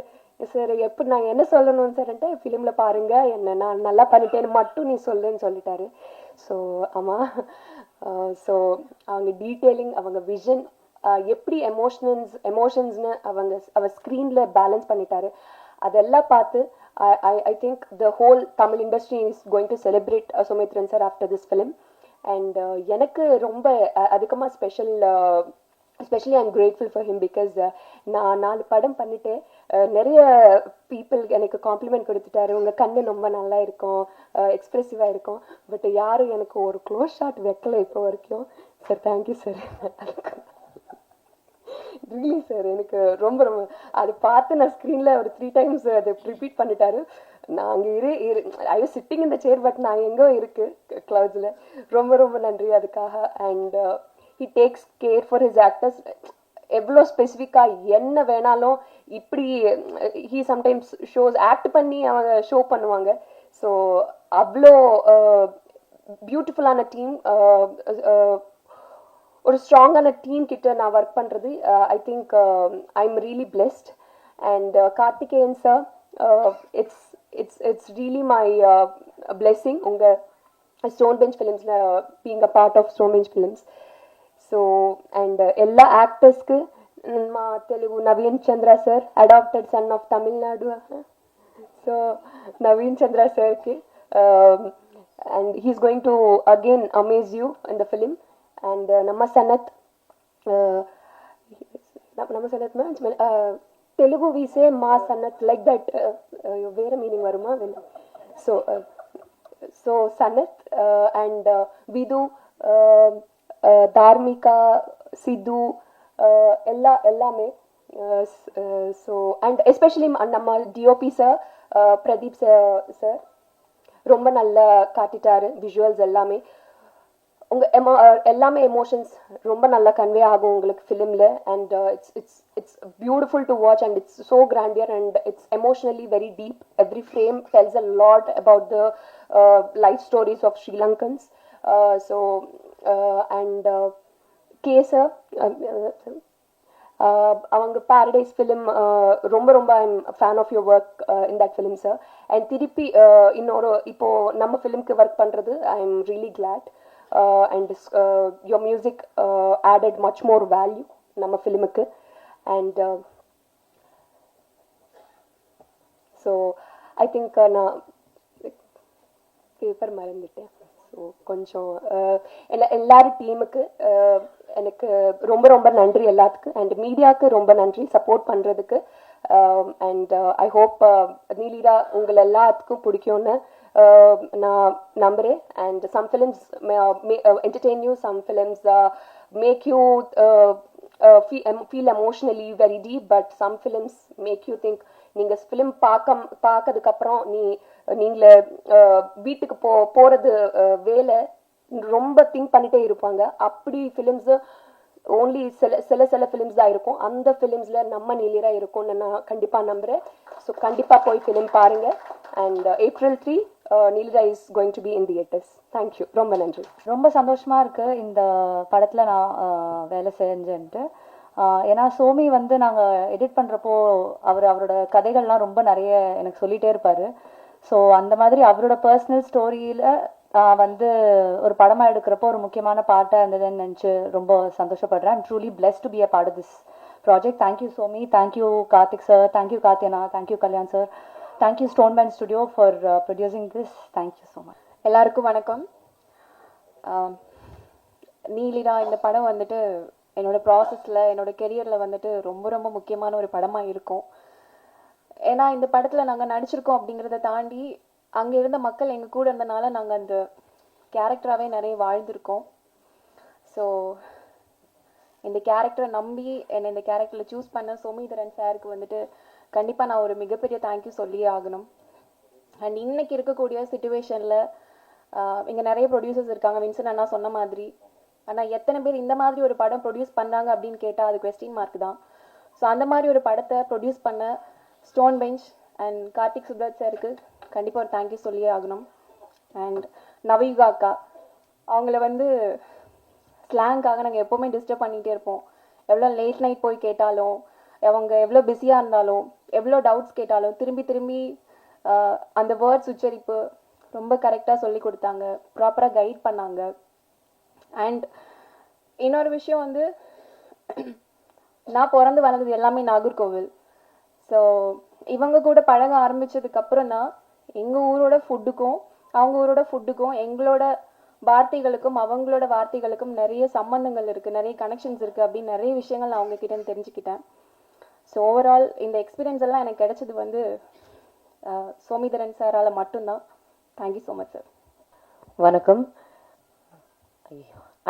சார். எப்படி நான் என்ன சொல்லணும்னு சார்ன்ட்டு ஃபிலிமில் பாருங்கள், என்ன நான் நல்லா பண்ணிட்டேன்னு மட்டும் நீ சொல்லுன்னு சொல்லிட்டாரு. ஸோ ஆமாம், ஸோ அவங்க டீட்டெயிலிங், அவங்க விஷன், எப்படி எமோஷன்ஸ்னு அவர் ஸ்க்ரீனில் பேலன்ஸ் பண்ணிட்டாரு. அதெல்லாம் பார்த்து I think the whole Tamil industry is going to celebrate Somethran sir after this film. And எனக்கு ரொம்ப அதிகமாக specially I'm grateful for him because நான் 4 படம் பண்ணிட்டு நிறைய பீப்புள் எனக்கு காம்ப்ளிமெண்ட் கொடுத்துட்டாரு. உங்கள் கண்ணு ரொம்ப நல்லா இருக்கும், எக்ஸ்ப்ரெசிவாக இருக்கும். பட் யாரும் எனக்கு ஒரு க்ளோஸ் ஷாட் வைக்கல இப்போ வரைக்கும். Sir thank you sir. Really sir எனக்கு ரொம்ப ரொம்ப அது பார்த்து நான் ஸ்க்ரீனில் ஒரு 3 times அதை ரிப்பீட் பண்ணிட்டாரு. நான் அங்கே ஐ வாஸ் சிட்டிங் இந்த சேர், பட் நான் எங்கோ இருக்கு க்ளவுட்ஸில். ரொம்ப ரொம்ப நன்றி அதுக்காக. And he takes care for his actors. எவ்வளோ ஸ்பெசிஃபிக்காக என்ன வேணாலும் இப்படி ஹீ சம்டைம்ஸ் ஷோஸ் ஆக்ட் பண்ணி அவங்க ஷோ பண்ணுவாங்க. ஸோ அவ்வளோ பியூட்டிஃபுல்லான டீம், ஒரு ஸ்ட்ராங்கான டீம் கிட்ட நான் ஒர்க் பண்ணுறது I think I am really blessed. And Karthikeyan sir, it's really my blessing உங்கள் ஸ்டோன் பெஞ்ச் ஃபிலிம்ஸில் being a part of Stone Bench films. So and எல்லா ஆக்டர்ஸ்க்கு మా Telugu Naveen Chandra sir, adopted son of Tamil Nadu. So Naveen Chandra సార్కి and he's going to again amaze you in the film. And నమ్మ సనత్ తెలుగు వీసే మా Sanath like that వేరే మీనింగ్ வருமா? సో సనత్ అండ్ విదు, தார்மிகா, சித்து, எல்லாமே. ஸோ அண்ட் எஸ்பெஷலி நம்ம டிஓபி சார் பிரதீப் சார் ரொம்ப நல்லா காட்டிட்டாரு. விஷுவல்ஸ் எல்லாமே எல்லாமே எமோஷன்ஸ் ரொம்ப நல்லா கன்வே ஆகும் உங்களுக்கு ஃபிலிமில். And it's beautiful to watch and it's so grandeur and it's emotionally very deep. Every frame tells a lot about the life stories of Sri Lankans. So and கேசர் அவங்க பாரடைஸ் ஃபிலிம் ரொம்ப ரொம்ப I am fan of your work in that film sir. And திருப்பி இன்னொரு இப்போது நம்ம ஃபிலிம்க்கு work பண்ணுறது I am really glad. And your music added much more value நம்ம ஃபிலிமுக்கு. அண்ட் ஸோ ஐ திங்க் நான் பேப்பர் மறந்துட்டேன். ஸோ கொஞ்சம் எல்லாரும் டீமுக்கு எனக்கு ரொம்ப ரொம்ப நன்றி எல்லாத்துக்கும், அண்ட் மீடியாவுக்கு ரொம்ப நன்றி சப்போர்ட் பண்ணுறதுக்கு. அண்ட் ஐ ஹோப் நீலிரா உங்கள் எல்லாத்துக்கும் பிடிக்கும்னு நான் நம்புகிறேன். And some films entertain you, some films make you feel emotionally very deep, but some films make you think. நீங்க ஃபிலிம் பார்க்கறதுக்கு அப்புறம் நீங்களே வீட்டுக்கு போறது வேலை ரொம்ப திங்க் பண்ணிட்டே இருப்பாங்க. அப்படி ஃபிலிம்ஸ் ஓன்லி சில ஃபிலிம்ஸ் தான் இருக்கும். அந்த ஃபிலிம்ஸ்ல நம்ம நீலிரா இருக்கும்னு நான் கண்டிப்பா நம்புறேன். ஸோ கண்டிப்பா போய் ஃபிலிம் பாருங்க. And April 3 Neelira is going to be in theatres. Thank you, ரொம்ப நன்றி. ரொம்ப சந்தோஷமா இருக்கு இந்த படத்துல நான் வேலை செஞ்சேன்ட்டு. ஏன்னா சோமி வந்து நாங்கள் எடிட் பண்ணுறப்போ அவரோட கதைகள்லாம் ரொம்ப நிறைய எனக்கு சொல்லிகிட்டே இருப்பார். ஸோ அந்த மாதிரி அவரோட பர்சனல் ஸ்டோரியில் வந்து ஒரு படமாக எடுக்கிறப்போ ஒரு முக்கியமான பார்ட்டாக இருந்ததுன்னு நினச்சி ரொம்ப சந்தோஷப்படுறேன். I'm truly blessed to be a part of this project. Thank you Somi, thank you Karthik sir, thank you கார்த்தியனா, thank you Kalyan sir, thank you Stone band studio for producing this. Thank you so much. எல்லாருக்கும் வணக்கம். நீலிரா இந்த படம் வந்துட்டு என்னோடய ப்ராசஸில் என்னோடய கெரியரில் வந்துட்டு ரொம்ப ரொம்ப முக்கியமான ஒரு படமாக இருக்கும். ஏன்னா இந்த படத்தில் நாங்கள் நடிச்சிருக்கோம் அப்படிங்கிறத தாண்டி அங்கே இருந்த மக்கள் எங்கள் கூட இருந்தனால நாங்கள் அந்த கேரக்டராகவே நிறைய வாழ்ந்திருக்கோம். ஸோ இந்த கேரக்டரை நம்பி என்னை இந்த கேரக்டரில் சூஸ் பண்ண சோமிதரன் சாருக்கு வந்துட்டு கண்டிப்பாக நான் ஒரு மிகப்பெரிய தேங்க்யூ சொல்லியே ஆகணும். அண்ட் இன்னைக்கு இருக்கக்கூடிய சுச்சுவேஷனில் இங்கே நிறைய ப்ரொடியூசர்ஸ் இருக்காங்க, வின்சன் அண்ணா சொன்ன மாதிரி. ஆனால் எத்தனை பேர் இந்த மாதிரி ஒரு படம் ப்ரொடியூஸ் பண்ணுறாங்க அப்படின்னு கேட்டால் அது கொஸ்டின் மார்க் தான். ஸோ அந்த மாதிரி ஒரு படத்தை ப்ரொடியூஸ் பண்ண Stone Bench and Karthik Subbaraj சாருக்கு கண்டிப்பாக ஒரு தேங்க்யூ சொல்லியே ஆகணும். அண்ட் நவயுகா அக்கா, அவங்கள வந்து ஸ்லாங்காக நாங்கள் எப்போவுமே டிஸ்டர்ப் பண்ணிகிட்டே இருப்போம். எவ்வளோ லேட் நைட் போய் கேட்டாலும், அவங்க எவ்வளோ பிஸியாக இருந்தாலும், எவ்வளோ டவுட்ஸ் கேட்டாலும் திரும்பி திரும்பி அந்த வேர்ட்ஸ் உச்சரிப்பு ரொம்ப கரெக்டாக சொல்லி கொடுத்தாங்க, ப்ராப்பராக கைட் பண்ணாங்க. அண்ட் இன்னொரு விஷயம் வந்து, நான் பிறந்து வளர்ந்தது எல்லாமே நாகர்கோவில். ஸோ இவங்க கூட பழக ஆரம்பித்ததுக்கப்புறம் தான் எங்கள் ஊரோட ஃபுட்டுக்கும் அவங்க ஊரோட ஃபுட்டுக்கும் எங்களோட வார்த்தைகளுக்கும் அவங்களோட வார்த்தைகளுக்கும் நிறைய சம்பந்தங்கள் இருக்குது, நிறைய கனெக்ஷன்ஸ் இருக்குது அப்படின்னு நிறைய விஷயங்கள் நான் அவங்கக்கிட்ட தெரிஞ்சுக்கிட்டேன். ஸோ ஓவரால் இந்த எக்ஸ்பீரியன்ஸ் எல்லாம் எனக்கு கிடைச்சது வந்து சோமிதரன் சாரால் மட்டும்தான். Thank you so much sir. வணக்கம்.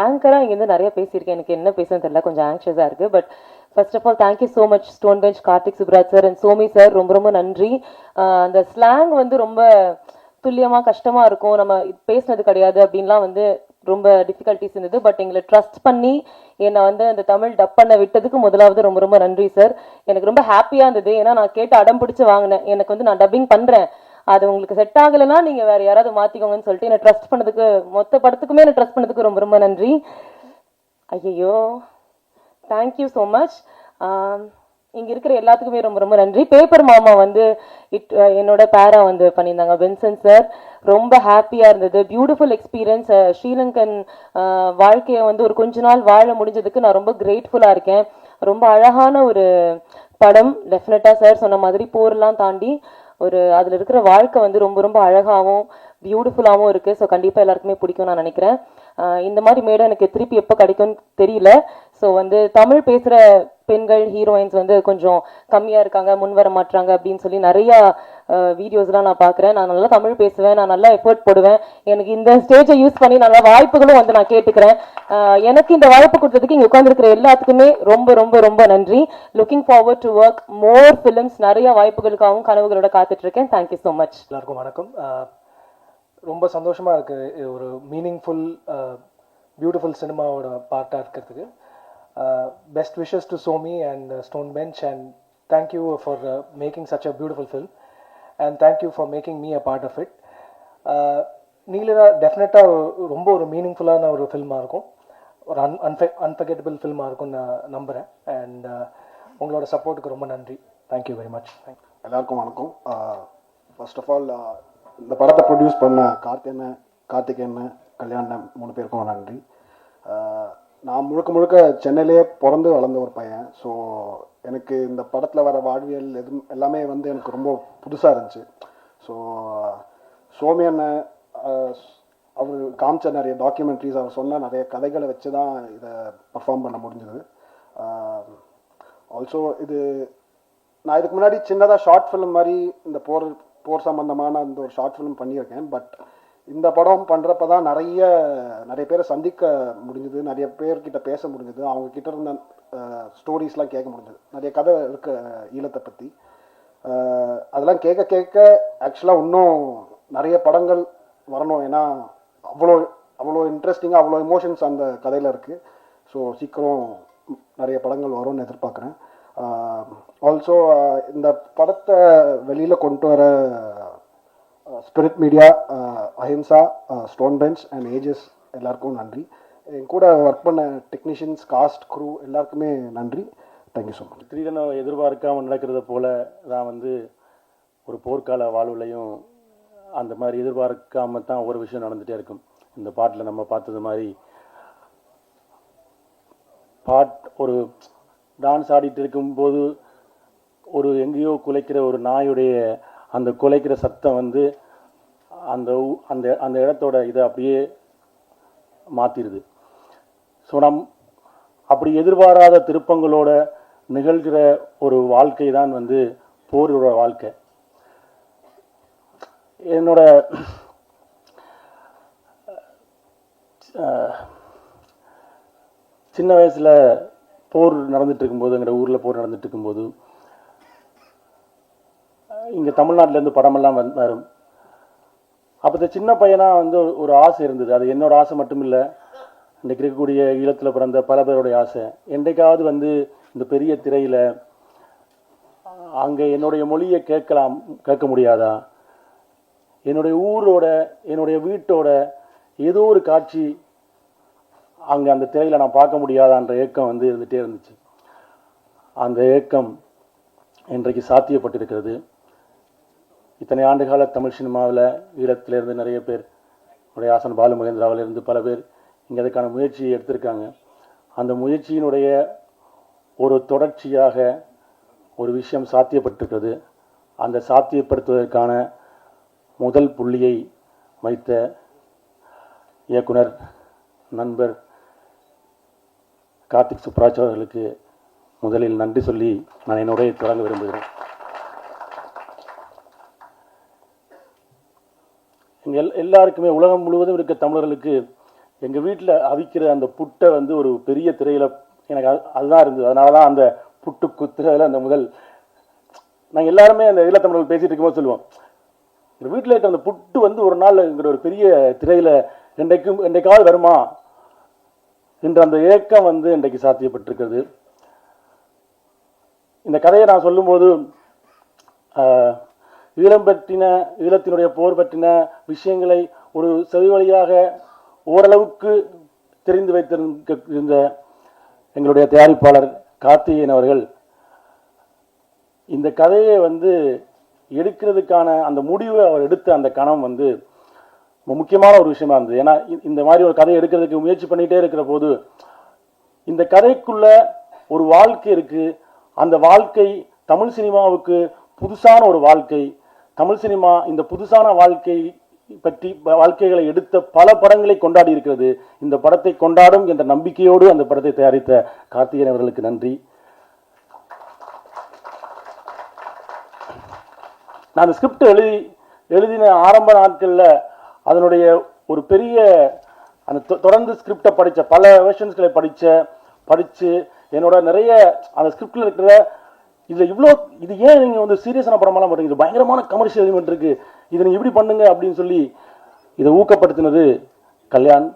ஆங்கராக இங்கேருந்து நிறைய பேசியிருக்கேன், எனக்கு என்ன பேசுன்னு தெரியல, கொஞ்சம் ஆங்ஷியஸாக இருக்குது. But first of all thank you so much Stone Bench, Karthik Subbaraj sir and Somi sir, ரொம்ப ரொம்ப நன்றி. அந்த ஸ்லாங் வந்து ரொம்ப துல்லியமாக கஷ்டமாக இருக்கும், நம்ம பேசினது கிடையாது அப்படின்லாம் வந்து ரொம்ப டிஃபிகல்ட்டிஸ் இருந்தது. பட் எங்களை ட்ரஸ்ட் பண்ணி என்னை வந்து அந்த தமிழ் டப் பண்ண விட்டதுக்கு முதலாவது ரொம்ப ரொம்ப நன்றி சார். எனக்கு ரொம்ப ஹாப்பியாக இருந்தது, ஏன்னா நான் கேட்டு அடம் பிடிச்சி வாங்கினேன். எனக்கு வந்து நான் டப்பிங் பண்ணுறேன், அது உங்களுக்கு செட் ஆகலைன்னா நீங்கள் வேறு யாராவது மாற்றிக்கோங்கன்னு சொல்லிட்டு என்னை ட்ரஸ்ட் பண்ணதுக்கு, மொத்த படத்துக்குமே என்னை ட்ரஸ்ட் பண்ணதுக்கு ரொம்ப ரொம்ப நன்றி. ஐயோ, தேங்க்யூ ஸோ மச். இங்கே இருக்கிற எல்லாத்துக்குமே ரொம்ப ரொம்ப நன்றி. பேப்பர் மாமா வந்து என்னோட பேரா வந்து பண்ணியிருந்தாங்க வின்சன் சார், ரொம்ப ஹாப்பியாக இருந்தது. Beautiful experience. ஸ்ரீலங்கன் வாழ்க்கையை வந்து ஒரு கொஞ்ச நாள் வாழ முடிஞ்சதுக்கு நான் ரொம்ப கிரேட்ஃபுல்லாக இருக்கேன். ரொம்ப அழகான ஒரு படம். டெஃபினட்டாக சார் சொன்ன மாதிரி போரெல்லாம் தாண்டி ஒரு அதில் இருக்கிற வாழ்க்கை வந்து ரொம்ப ரொம்ப அழகாகவும் பியூட்டிஃபுல்லாகவும் இருக்குது. ஸோ கண்டிப்பாக எல்லாருக்குமே பிடிக்கும் நான் நினைக்கிறேன். இந்த மாதிரி மேடம் எனக்கு திருப்பி எப்போ கிடைக்கும்னு தெரியல. ஸோ வந்து தமிழ் பேசுகிற பெண்கள் ஹீரோயின்ஸ் வந்து கொஞ்சம் கம்மியாக இருக்காங்க, முன் வர மாட்டுறாங்க அப்படின்னு சொல்லி நிறையா வீடியோஸ்லாம் நான் பார்க்குறேன். நான் நல்லா தமிழ் பேசுவேன், நான் நல்லா எஃபர்ட் போடுவேன். எனக்கு இந்த ஸ்டேஜை யூஸ் பண்ணி நல்ல வாய்ப்புகளும் வந்து நான் கேட்டுக்கிறேன். எனக்கு இந்த வாய்ப்பு கொடுத்ததுக்கு இங்கே உட்காந்துருக்கிற எல்லாத்துக்குமே ரொம்ப ரொம்ப ரொம்ப நன்றி. Looking forward to work more films. நிறைய வாய்ப்புகளுக்காகவும் கனவுகளோட காத்துட்ருக்கேன். Thank you so much. எல்லாருக்கும் வணக்கம். ரொம்ப சந்தோஷமாக இருக்குது ஒரு மீனிங்ஃபுல் பியூட்டிஃபுல் சினிமாவோட பார்ட்டாக இருக்கிறதுக்கு. Best wishes to Somi and Stone Bench, and thank you for making such a beautiful film, and thank you for making me a part of it. நீலிரா டெஃபினட்டாக ரொம்ப ஒரு மீனிங்ஃபுல்லான ஒரு ஃபில்மாக இருக்கும், ஒரு அன்ஃபர்கெட்டபிள் ஃபில்மாக இருக்கும்னு நான் நம்புகிறேன். அண்ட் உங்களோட சப்போர்ட்டுக்கு ரொம்ப நன்றி. Thank you very much. எல்லாருக்கும் வணக்கம். ஃபர்ஸ்ட் ஆஃப் ஆல் இந்த படத்தை ப்ரொடியூஸ் பண்ண கார்த்திகேயன், கல்யாணம் 3 பேருக்கும் நன்றி. நான் முழுக்க முழுக்க சென்னையிலேயே பிறந்து வளர்ந்த ஒரு பையன். ஸோ எனக்கு இந்த படத்தில் வர வாழ்வியல் எல்லாமே வந்து எனக்கு ரொம்ப புதுசாக இருந்துச்சு. ஸோ சோமி அண்ணன் அவர் காமிச்ச நிறைய டாக்குமெண்ட்ரிஸ், அவர் சொன்ன நிறைய கதைகளை வச்சு தான் இதை பர்ஃபார்ம் பண்ண முடிஞ்சது. ஆல்சோ இது நான் இதுக்கு முன்னாடி சின்னதாக ஷார்ட் ஃபிலிம் மாதிரி இந்த போர் சம்பந்தமான அந்த ஒரு ஷார்ட் ஃபிலிம் பண்ணியிருக்கேன். பட் இந்த படம் பண்ணுறப்ப தான் நிறைய பேரை சந்திக்க முடிஞ்சுது, நிறைய பேர்கிட்ட பேச முடிஞ்சுது, அவங்க கிட்ட இருந்த ஸ்டோரிஸ்லாம் கேட்க முடிஞ்சது. நிறைய கதை இருக்கு ஈழத்தை பற்றி. அதெல்லாம் கேட்க கேட்க ஆக்சுவலாக இன்னும் நிறைய படங்கள் வரணும். ஏன்னா அவ்வளோ இன்ட்ரெஸ்டிங்காக அவ்வளோ எமோஷன்ஸ் அந்த கதையில் இருக்குது. ஸோ சீக்கிரம் நிறைய படங்கள் வரும்னு எதிர்பார்க்குறேன். ஆல்சோ இந்த படத்தை வெளியில் கொண்டு வர Spirit Media, Ahimsa, Stone Bench and AGS எல்லாருக்கும் நன்றி. என் கூட ஒர்க் பண்ண டெக்னீஷியன்ஸ், காஸ்ட், க்ரூ எல்லாருக்குமே நன்றி. Thank you so much. திடீரென எதிர்பார்க்காமல் நடக்கிறத போல தான் வந்து ஒரு போர்க்கால வாழ்வுலையும் அந்த மாதிரி எதிர்பார்க்காம தான் ஒவ்வொரு விஷயம் நடந்துகிட்டே இருக்கும். இந்த பாட்டில் நம்ம பார்த்தது மாதிரி ஒரு டான்ஸ் ஆடிட்டு இருக்கும்போது ஒரு எங்கேயோ குலைக்கிற ஒரு நாயுடைய அந்த குலைக்கிற சத்தம் வந்து அந்த அந்த அந்த இடத்தோட இதை அப்படியே மாற்றிடுது. ஸோ அப்படி எதிர்பாராத திருப்பங்களோட நிகழ்கிற ஒரு வாழ்க்கை தான் வந்து போரோட வாழ்க்கை. என்னோட சின்ன வயசில் போர் நடந்துட்டு இருக்கும்போது, எங்கள் ஊரில் போர் நடந்துட்டு இருக்கும்போது இங்கே தமிழ்நாட்டிலேருந்து படமெல்லாம் வரும். அப்போ இந்த சின்ன பையனாக வந்து ஒரு ஆசை இருந்தது. அது என்னோட ஆசை மட்டும் இல்லை, இன்றைக்கு இருக்கக்கூடிய ஈழத்தில் பிறந்த பல பேருடைய ஆசை. என்றைக்காவது வந்து இந்த பெரிய திரையில் அங்கே என்னுடைய மொழியை கேட்க முடியாதா, என்னுடைய ஊரோட என்னுடைய வீட்டோட ஏதோ ஒரு காட்சி அங்கே அந்த திரையில் நான் பார்க்க முடியாதான்ற ஏக்கம் வந்து இருந்துகிட்டே இருந்துச்சு. அந்த ஏக்கம் இன்றைக்கு சாத்தியப்பட்டிருக்கிறது. இத்தனை ஆண்டுகால தமிழ் சினிமாவில் ஈழத்திலேருந்து நிறைய பேர், உடைய ஆசன் பாலு மகேந்திராவிலிருந்து பல பேர் இங்கே அதுக்கான முயற்சியை எடுத்திருக்காங்க. அந்த முயற்சியினுடைய ஒரு தொடர்ச்சியாக ஒரு விஷயம் சாத்தியப்பட்டிருக்கிறது. அந்த சாத்தியப்படுத்துவதற்கான முதல் புள்ளியை வைத்த இயக்குனர் நண்பர் கார்த்திக் சுப்ராஜ் அவர்களுக்கு முதலில் நன்றி சொல்லி நான் என்னுடைய தொடங்க விரும்புகிறேன். எங்கள் எல்லாருக்குமே, உலகம் முழுவதும் இருக்க தமிழர்களுக்கு, எங்கள் வீட்டில் அவிக்கிற அந்த புட்டை வந்து ஒரு பெரிய திரையில் எனக்கு அதுதான் இருந்தது. அதனால தான் அந்த புட்டு குத்துறதுல அந்த முதல் நாங்கள் எல்லாருமே அந்த ஈழத்தமிழர்கள் பேசிகிட்டு இருக்கும்போது சொல்லுவோம், எங்கள் வீட்டில் இருக்க அந்த புட்டு வந்து ஒரு நாள் என்கிற ஒரு பெரிய திரையில் என்றைக்காவது வருமா என்ற அந்த ஏக்கம் வந்து இன்றைக்கு சாத்தியப்பட்டிருக்கிறது. இந்த கதையை நான் சொல்லும்போது ஈழத்தினுடைய போர் பற்றின விஷயங்களை ஒரு செவி வழியாக ஓரளவுக்கு தெரிந்து வைத்திருந்த எங்களுடைய தயாரிப்பாளர் கார்த்திகேயன் அவர்கள் இந்த கதையை வந்து எடுக்கிறதுக்கான அந்த முடிவை அவர் எடுத்த அந்த கணம் வந்து முக்கியமான ஒரு விஷயமா இருந்தது. ஏன்னா இந்த மாதிரி ஒரு கதையை எடுக்கிறதுக்கு முயற்சி பண்ணிகிட்டே இருக்கிற போது இந்த கதைக்குள்ள ஒரு வாழ்க்கை இருக்கு. அந்த வாழ்க்கை தமிழ் சினிமாவுக்கு புதுசான ஒரு வாழ்க்கை. தமிழ் சினிமா இந்த புதுசான வாழ்க்கைகளை எடுத்த பல படங்களை கொண்டாடி இருக்கிறது. இந்த படத்தை கொண்டாடும் என்ற நம்பிக்கையோடு அந்த படத்தை தயாரித்த கார்த்திகேயன் அவர்களுக்கு நன்றி. நான் அந்த ஸ்கிரிப்ட் எழுதின ஆரம்ப நாட்களில் அதனுடைய ஒரு பெரிய அந்த தொடர்ந்து ஸ்கிரிப்டை படித்த பல வெர்ஷன்ஸ்களை படித்து என்னோட நிறைய அந்த ஸ்கிரிப்டில் இருக்கிற இது ஏன் நீங்கள் வந்து சீரியஸான படமெல்லாம் பண்ணுறீங்க, இது பயங்கரமான கமர்ஷியல் எலிமெண்ட் இருக்குது, இதை நீங்கள் இப்படி பண்ணுங்க அப்படின்னு சொல்லி இதை ஊக்கப்படுத்தினது கல்யாண்.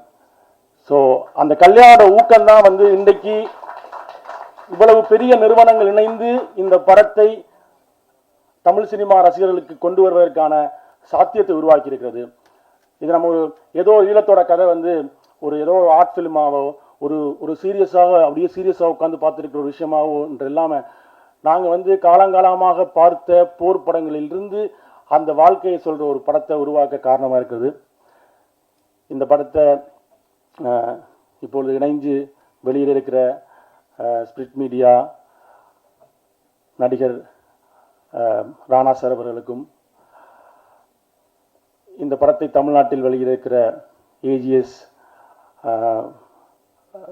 ஸோ அந்த கல்யாணோட ஊக்கம்தான் வந்து இன்றைக்கு இவ்வளவு பெரிய நிறுவனங்கள் இணைந்து இந்த படத்தை தமிழ் சினிமா ரசிகர்களுக்கு கொண்டு வருவதற்கான சாத்தியத்தை உருவாக்கி இருக்கிறது. இது நம்ம ஏதோ ஈழத்தோட கதை வந்து ஏதோ ஆர்ட் ஃபிலிமாவோ ஒரு அப்படியே சீரியஸாக உட்காந்து பார்த்துருக்கிற ஒரு விஷயமாவோ என்று இல்லாமல் நாங்கள் வந்து காலங்காலமாக பார்த்த போர் படங்களிலிருந்து அந்த வாழ்க்கையை சொல்கிற ஒரு படத்தை உருவாக்க காரணமாக இருக்குது. இந்த படத்தை இப்பொழுது இணைஞ்சு வெளியில் இருக்கிற ஸ்பிரிட் மீடியா நடிகர் ராணா சார் அவர்களுக்கும், இந்த படத்தை தமிழ்நாட்டில் வெளியிருக்கிற ஏஜிஎஸ்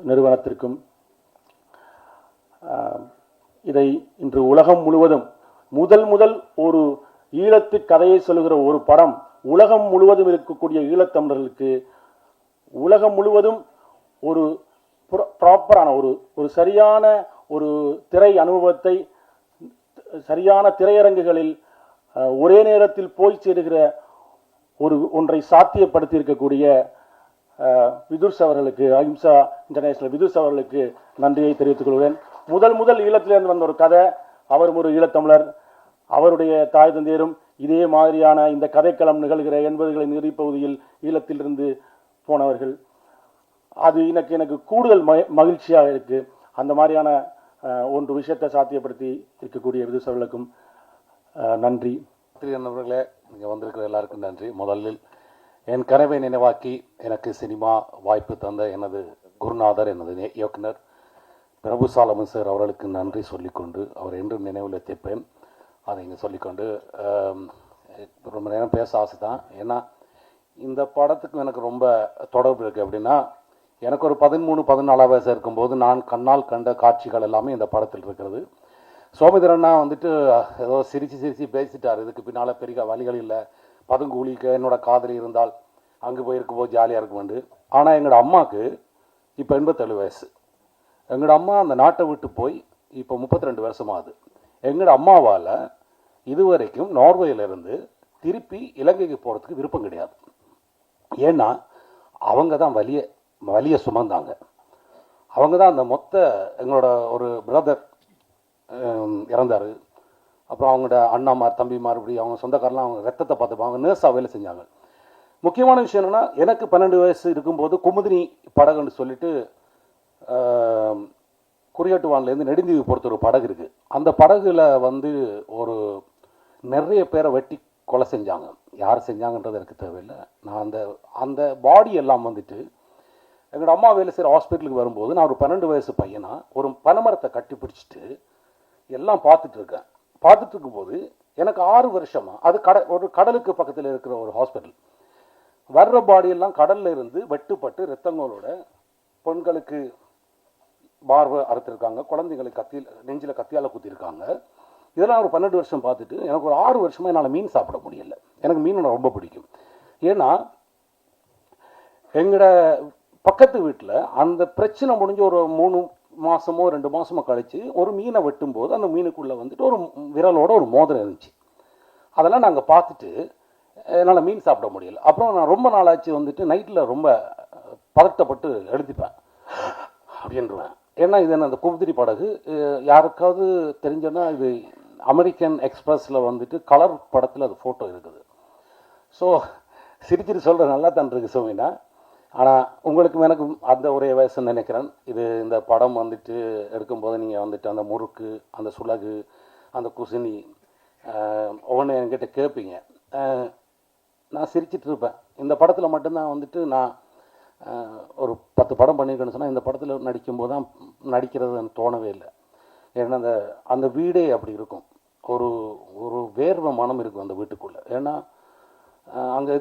நிறுவனத்திற்கும் இதை இன்று உலகம் முழுவதும் முதல் ஒரு ஈழத்து கதையை சொல்லுகிற ஒரு படம் உலகம் முழுவதும் இருக்கக்கூடிய ஈழத்தமிழர்களுக்கு உலகம் முழுவதும் ஒரு ப்ராப்பரான ஒரு சரியான ஒரு திரை அனுபவத்தை சரியான திரையரங்குகளில் ஒரே நேரத்தில் போய் சேருகிற ஒன்றை சாத்தியப்படுத்தி இருக்கக்கூடிய விதுர்ஸ் அவர்களுக்கு, அஹிம்சா இன்டர்நேஷனல் விதுர்ஸ் அவர்களுக்கு நன்றியை தெரிவித்துக் கொள்கிறேன். முதல் ஈழத்திலிருந்து வந்த ஒரு கதை, அவரும் ஒரு ஈழத்தமிழர், அவருடைய தாய் தந்தையரும் இதே மாதிரியான இந்த கதைக்களம் நிகழ்கிற 80களின் இறுதிப்பகுதியில் ஈழத்திலிருந்து போனவர்கள். அது எனக்கு கூடுதல் மகிழ்ச்சியாக இருக்கு. அந்த மாதிரியான ஒன்று விஷயத்தை சாத்தியப்படுத்தி இருக்கக்கூடிய விதுர்ஸ் அவர்களுக்கும் நன்றி. நண்பர்களே, இங்கே வந்திருக்கிற எல்லாருக்கும் நன்றி. முதலில் என் கனவை நினைவாக்கி எனக்கு சினிமா வாய்ப்பு தந்த எனது குருநாதர், எனது இயக்குனர் பிரபு சாலமன் சார் அவர்களுக்கு நன்றி சொல்லிக்கொண்டு, அவர் என்றும் நினைவில் வைத்திருப்பேன். அதை இங்கே சொல்லிக்கொண்டு ரொம்ப நேரம் பேச ஆசை தான். ஏன்னா இந்த படத்துக்கு எனக்கு ரொம்ப தொடர்பு இருக்குது. அப்படின்னா எனக்கு ஒரு 13-14 வயசு இருக்கும்போது நான் கண்ணால் கண்ட காட்சிகள் எல்லாமே இந்த படத்தில் இருக்கிறது. சோமேந்திரன்னா வந்துட்டு ஏதோ சிரித்து பேசிட்டார், இதுக்கு பின்னால் பெரிய வழிகள் இல்லை, பதுங்குழிக்க என்னோட காதலி இருந்தால் அங்கே போயிருக்கும்போது ஜாலியாக இருக்குமெண்டு. ஆனால் எங்களோட அம்மாவுக்கு இப்போ 87 வயசு. எங்களோட அம்மா அந்த நாட்டை விட்டு போய் இப்போ 32 வருஷமாகுது. எங்களோட அம்மாவால் இதுவரைக்கும் நார்வேயிலிருந்து திருப்பி இலங்கைக்கு போகிறதுக்கு விருப்பம் கிடையாது. ஏன்னா அவங்க தான் வலிய சுமந்தாங்க. அவங்க தான் அந்த எங்களோட ஒரு பிரதர் இறந்தார். அப்புறம் அவங்களோட அண்ணாமார் தம்பிமார் இப்படி அவங்க சொந்தக்காரெலாம் அவங்க ரத்தத்தை பார்த்துப்பாங்க. அவங்க நர்ஸாக வேலை செஞ்சாங்க. முக்கியமான விஷயம் என்னென்னா, எனக்கு 12 வயசு இருக்கும்போது குமுதினி படகுன்னு சொல்லிட்டு குறியாட்டுவான்லேருந்து நெடுந்தீவு பொறுத்த ஒரு படகு இருக்குது. அந்த படகுல ஒரு நிறைய பேரை வெட்டி கொலை செஞ்சாங்க. யார் செஞ்சாங்கன்றது எனக்கு தேவையில்லை. நான் அந்த பாடி எல்லாம் எங்களோட அம்மா வேலை செய்கிற ஹாஸ்பிட்டலுக்கு வரும்போது நான் ஒரு 12 வயசு பையனா ஒரு பனைமரத்தை கட்டி பிடிச்சிட்டு எல்லாம் பார்த்துட்டு இருக்கேன். பார்த்துட்டு இருக்கும்போது எனக்கு 6 வருஷமா அது ஒரு கடலுக்கு பக்கத்தில் இருக்கிற ஒரு ஹாஸ்பிட்டல். வர்ற பாடியெல்லாம் கடல்ல இருந்து வெட்டுப்பட்டு ரத்தங்களோட பெண்களுக்கு பார்வை அறுத்திருக்காங்க, குழந்தைங்களுக்கு நெஞ்சில் கத்தியால் குத்திருக்காங்க. இதெல்லாம் ஒரு 12 வருஷம் பார்த்துட்டு எனக்கு ஒரு 6 வருஷமா என்னால் மீன் சாப்பிட முடியல. எனக்கு மீன் ரொம்ப பிடிக்கும். ஏன்னா எங்களோட பக்கத்து வீட்டில் அந்த பிரச்சனை முடிஞ்சு ஒரு 3 மாதமோ 2 மாதமோ கழித்து ஒரு மீனை வெட்டும்போது அந்த மீனுக்குள்ளே ஒரு விரலோட ஒரு மோதிரம் இருந்துச்சு. அதெல்லாம் நாங்கள் பார்த்துட்டு என்னால் மீன் சாப்பிட முடியல. அப்புறம் நான் ரொம்ப நாளாச்சு நைட்டில் ரொம்ப பதட்டப்பட்டு எழுதிப்பேன் அப்படின்றுவேன். ஏன்னா இது என்ன, அந்த குமுதிரி படகு யாருக்காவது தெரிஞ்சோன்னா இது அமெரிக்கன் எக்ஸ்பிரஸில் கலர் படத்தில் அது ஃபோட்டோ இருக்குது. ஸோ சிரிச்சிட்டு சொல்கிற நல்லா தான் இருக்குது சோமினா. ஆனால் உங்களுக்கும் எனக்கும் அந்த ஒரே வயசுன்னு நினைக்கிறேன். இந்த படம் எடுக்கும்போது நீங்கள் அந்த முறுக்கு, அந்த சுலகு, அந்த குசினி ஒவ்வொன்று என்கிட்ட கேட்பீங்க. நான் சிரிச்சிட்டு இருப்பேன். இந்த படத்தில் மட்டும்தான் நான் ஒரு 10 படம் பண்ணியிருக்கேன்னு சொன்னால் இந்த படத்தில் நடிக்கும்போது தான் நடிக்கிறது எனக்கு தோணவே இல்லை. ஏன்னா அந்த வீடே அப்படி இருக்கும். ஒரு வேர்வை மனம் இருக்கும் அந்த வீட்டுக்குள்ளே. ஏன்னா அங்கே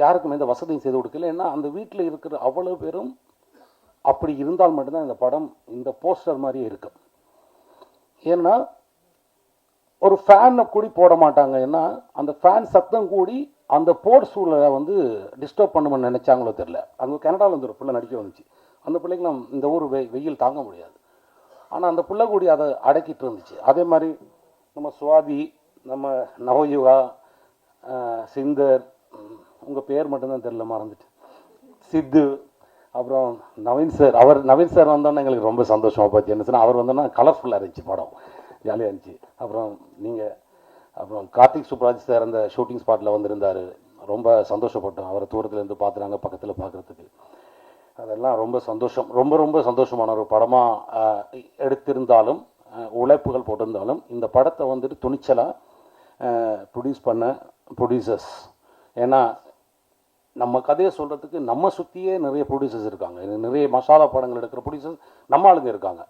யாருக்கும் எந்த வசதியும் செய்து கொடுக்கல. ஏன்னா அந்த வீட்டில் இருக்கிற அவ்வளோ பேரும் அப்படி இருந்தால் மட்டும்தான் இந்த படம் இந்த போஸ்டர் மாதிரியே இருக்கும். ஏன்னா ஒரு ஃபேனை கூடி போட மாட்டாங்க. ஏன்னா அந்த ஃபேன் சத்தம் கூடி அந்த போர் சூழலை டிஸ்டர்ப் பண்ணுமென்னு நினைச்சாங்களோ தெரியல. அங்கே கனடாவில் ஒரு பிள்ளை நடிக்க வந்துச்சு. அந்த பிள்ளைக்கு இந்த ஊர் வெயில் தாங்க முடியாது. ஆனால் அந்த பிள்ளை கூடி அதை அடக்கிட்டு இருந்துச்சு. அதே மாதிரி நம்ம சுவாதி, நம்ம நவயுகா, சிந்தர், உங்கள் பேர் மட்டும்தான் தெரியல, மறந்துட்டு, சித்து, அப்புறம் நவீன் சார் வந்தோன்னா எங்களுக்கு ரொம்ப சந்தோஷமாக போச்சு. என்ன சொன்னால் அவர் வந்தோன்னா கலர்ஃபுல்லாக இருந்துச்சு, படம் ஜாலியாக இருந்துச்சு. அப்புறம் கார்த்திக் சுப்ராஜ் சார் அந்த ஷூட்டிங் ஸ்பாட்டில் வந்திருந்தார். ரொம்ப சந்தோஷப்பட்டோம். அவரை தூரத்துலேருந்து பார்த்துறாங்க, பக்கத்தில் பார்க்குறதுக்கு. அதெல்லாம் ரொம்ப சந்தோஷம். ரொம்ப சந்தோஷமான ஒரு படமாக எடுத்திருந்தாலும், உழைப்புகள் போட்டிருந்தாலும், இந்த படத்தை துணிச்சலாக ப்ரொடியூஸ் பண்ண ப்ரொடியூசர்ஸ். ஏன்னா நம்ம கதையை சொல்கிறதுக்கு நம்ம சுற்றியே நிறைய ப்ரொடியூசர்ஸ் இருக்காங்க. நிறைய மசாலா படங்கள் எடுக்கிற ப்ரொடியூசர்ஸ் நம்ம ஆளுங்க இருக்காங்க.